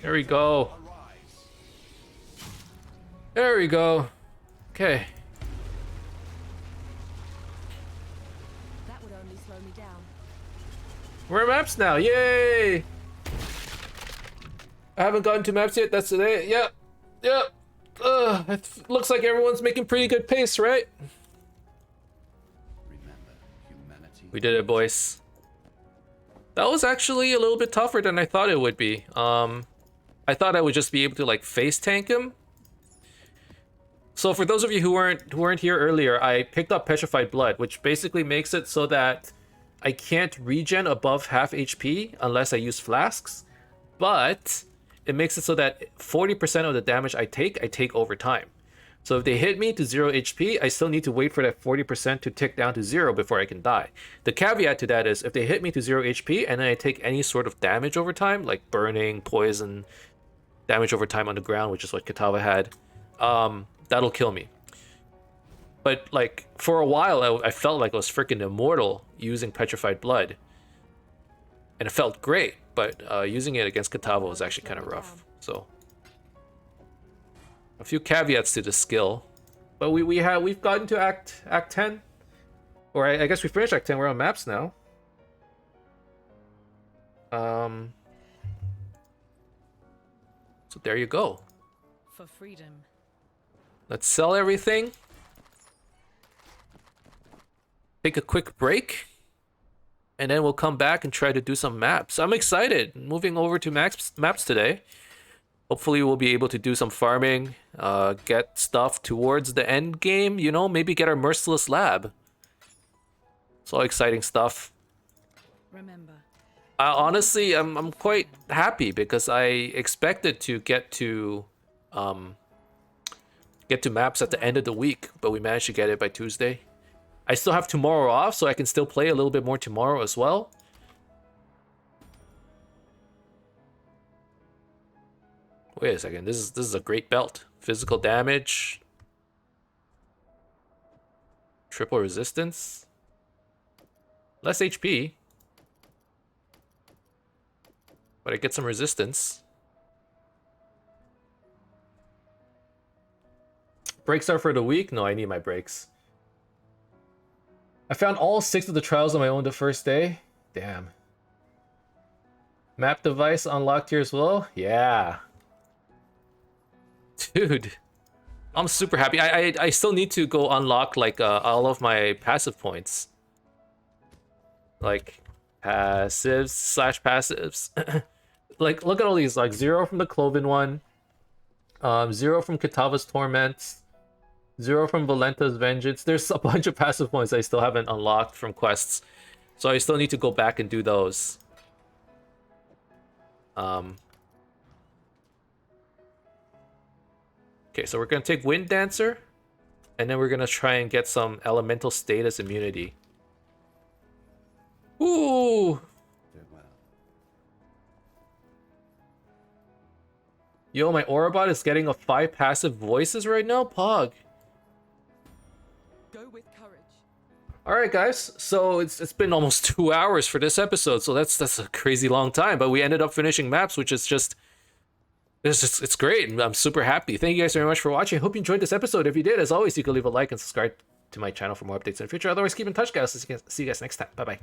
There we go. There we go. Okay. That would only slow me down. We're at maps now. Yay! I haven't gotten to maps yet. That's today. Yep. Yep. It looks like everyone's making pretty good pace, right? Remember, humanity. We did it, boys. That was actually a little bit tougher than I thought it would be. I thought I would just be able to like face tank him. So for those of you who weren't here earlier, I picked up Petrified Blood, which basically makes it so that I can't regen above half HP unless I use flasks, but it makes it so that 40% of the damage I take over time. So if they hit me to 0 HP, I still need to wait for that 40% to tick down to 0 before I can die. The caveat to that is if they hit me to 0 HP and then I take any sort of damage over time, like burning, poison, damage over time on the ground, which is what Katava had, that'll kill me. But like for a while, I felt like I was freaking immortal using Petrified Blood. And it felt great, but using it against Katava was actually kind of rough. So a few caveats to the skill. But we've gotten to Act 10. Or I guess we finished Act 10, we're on maps now. So there you go. For freedom. Let's sell everything. Take a quick break. And then we'll come back and try to do some maps. I'm excited. Moving over to maps today. Hopefully we'll be able to do some farming. Get stuff towards the end game. You know, maybe get our Merciless Lab. It's all exciting stuff. Remember. Honestly, I'm quite happy because I expected to get to maps at the end of the week, but we managed to get it by Tuesday. I still have tomorrow off, so I can still play a little bit more tomorrow as well. Wait a second, this is a great belt. Physical damage, triple resistance, less HP, but I get some resistance. Breaks are for the week? No, I need my breaks. I found all 6 of the trials on my own the first day. Damn. Map device unlocked here as well? Yeah. Dude. I'm super happy. I still need to go unlock like all of my passive points. Like passives / passives. Like look at all these, like 0 from the Cloven one. 0 from Kitava's Torment. 0 from Valenta's Vengeance. There's a bunch of passive points I still haven't unlocked from quests. So I still need to go back and do those. Okay, so we're going to take Wind Dancer. And then we're going to try and get some Elemental Status Immunity. Ooh! Yo, my Aurabot is getting a 5 passive voices right now? Pog. Go with courage. All right, guys. So it's been almost 2 hours for this episode, so that's a crazy long time. But we ended up finishing maps, which is it's great. I'm super happy. Thank you guys very much for watching. I hope you enjoyed this episode. If you did, as always, you can leave a like and subscribe to my channel for more updates in the future. Otherwise, keep in touch, guys. See you guys next time. Bye bye.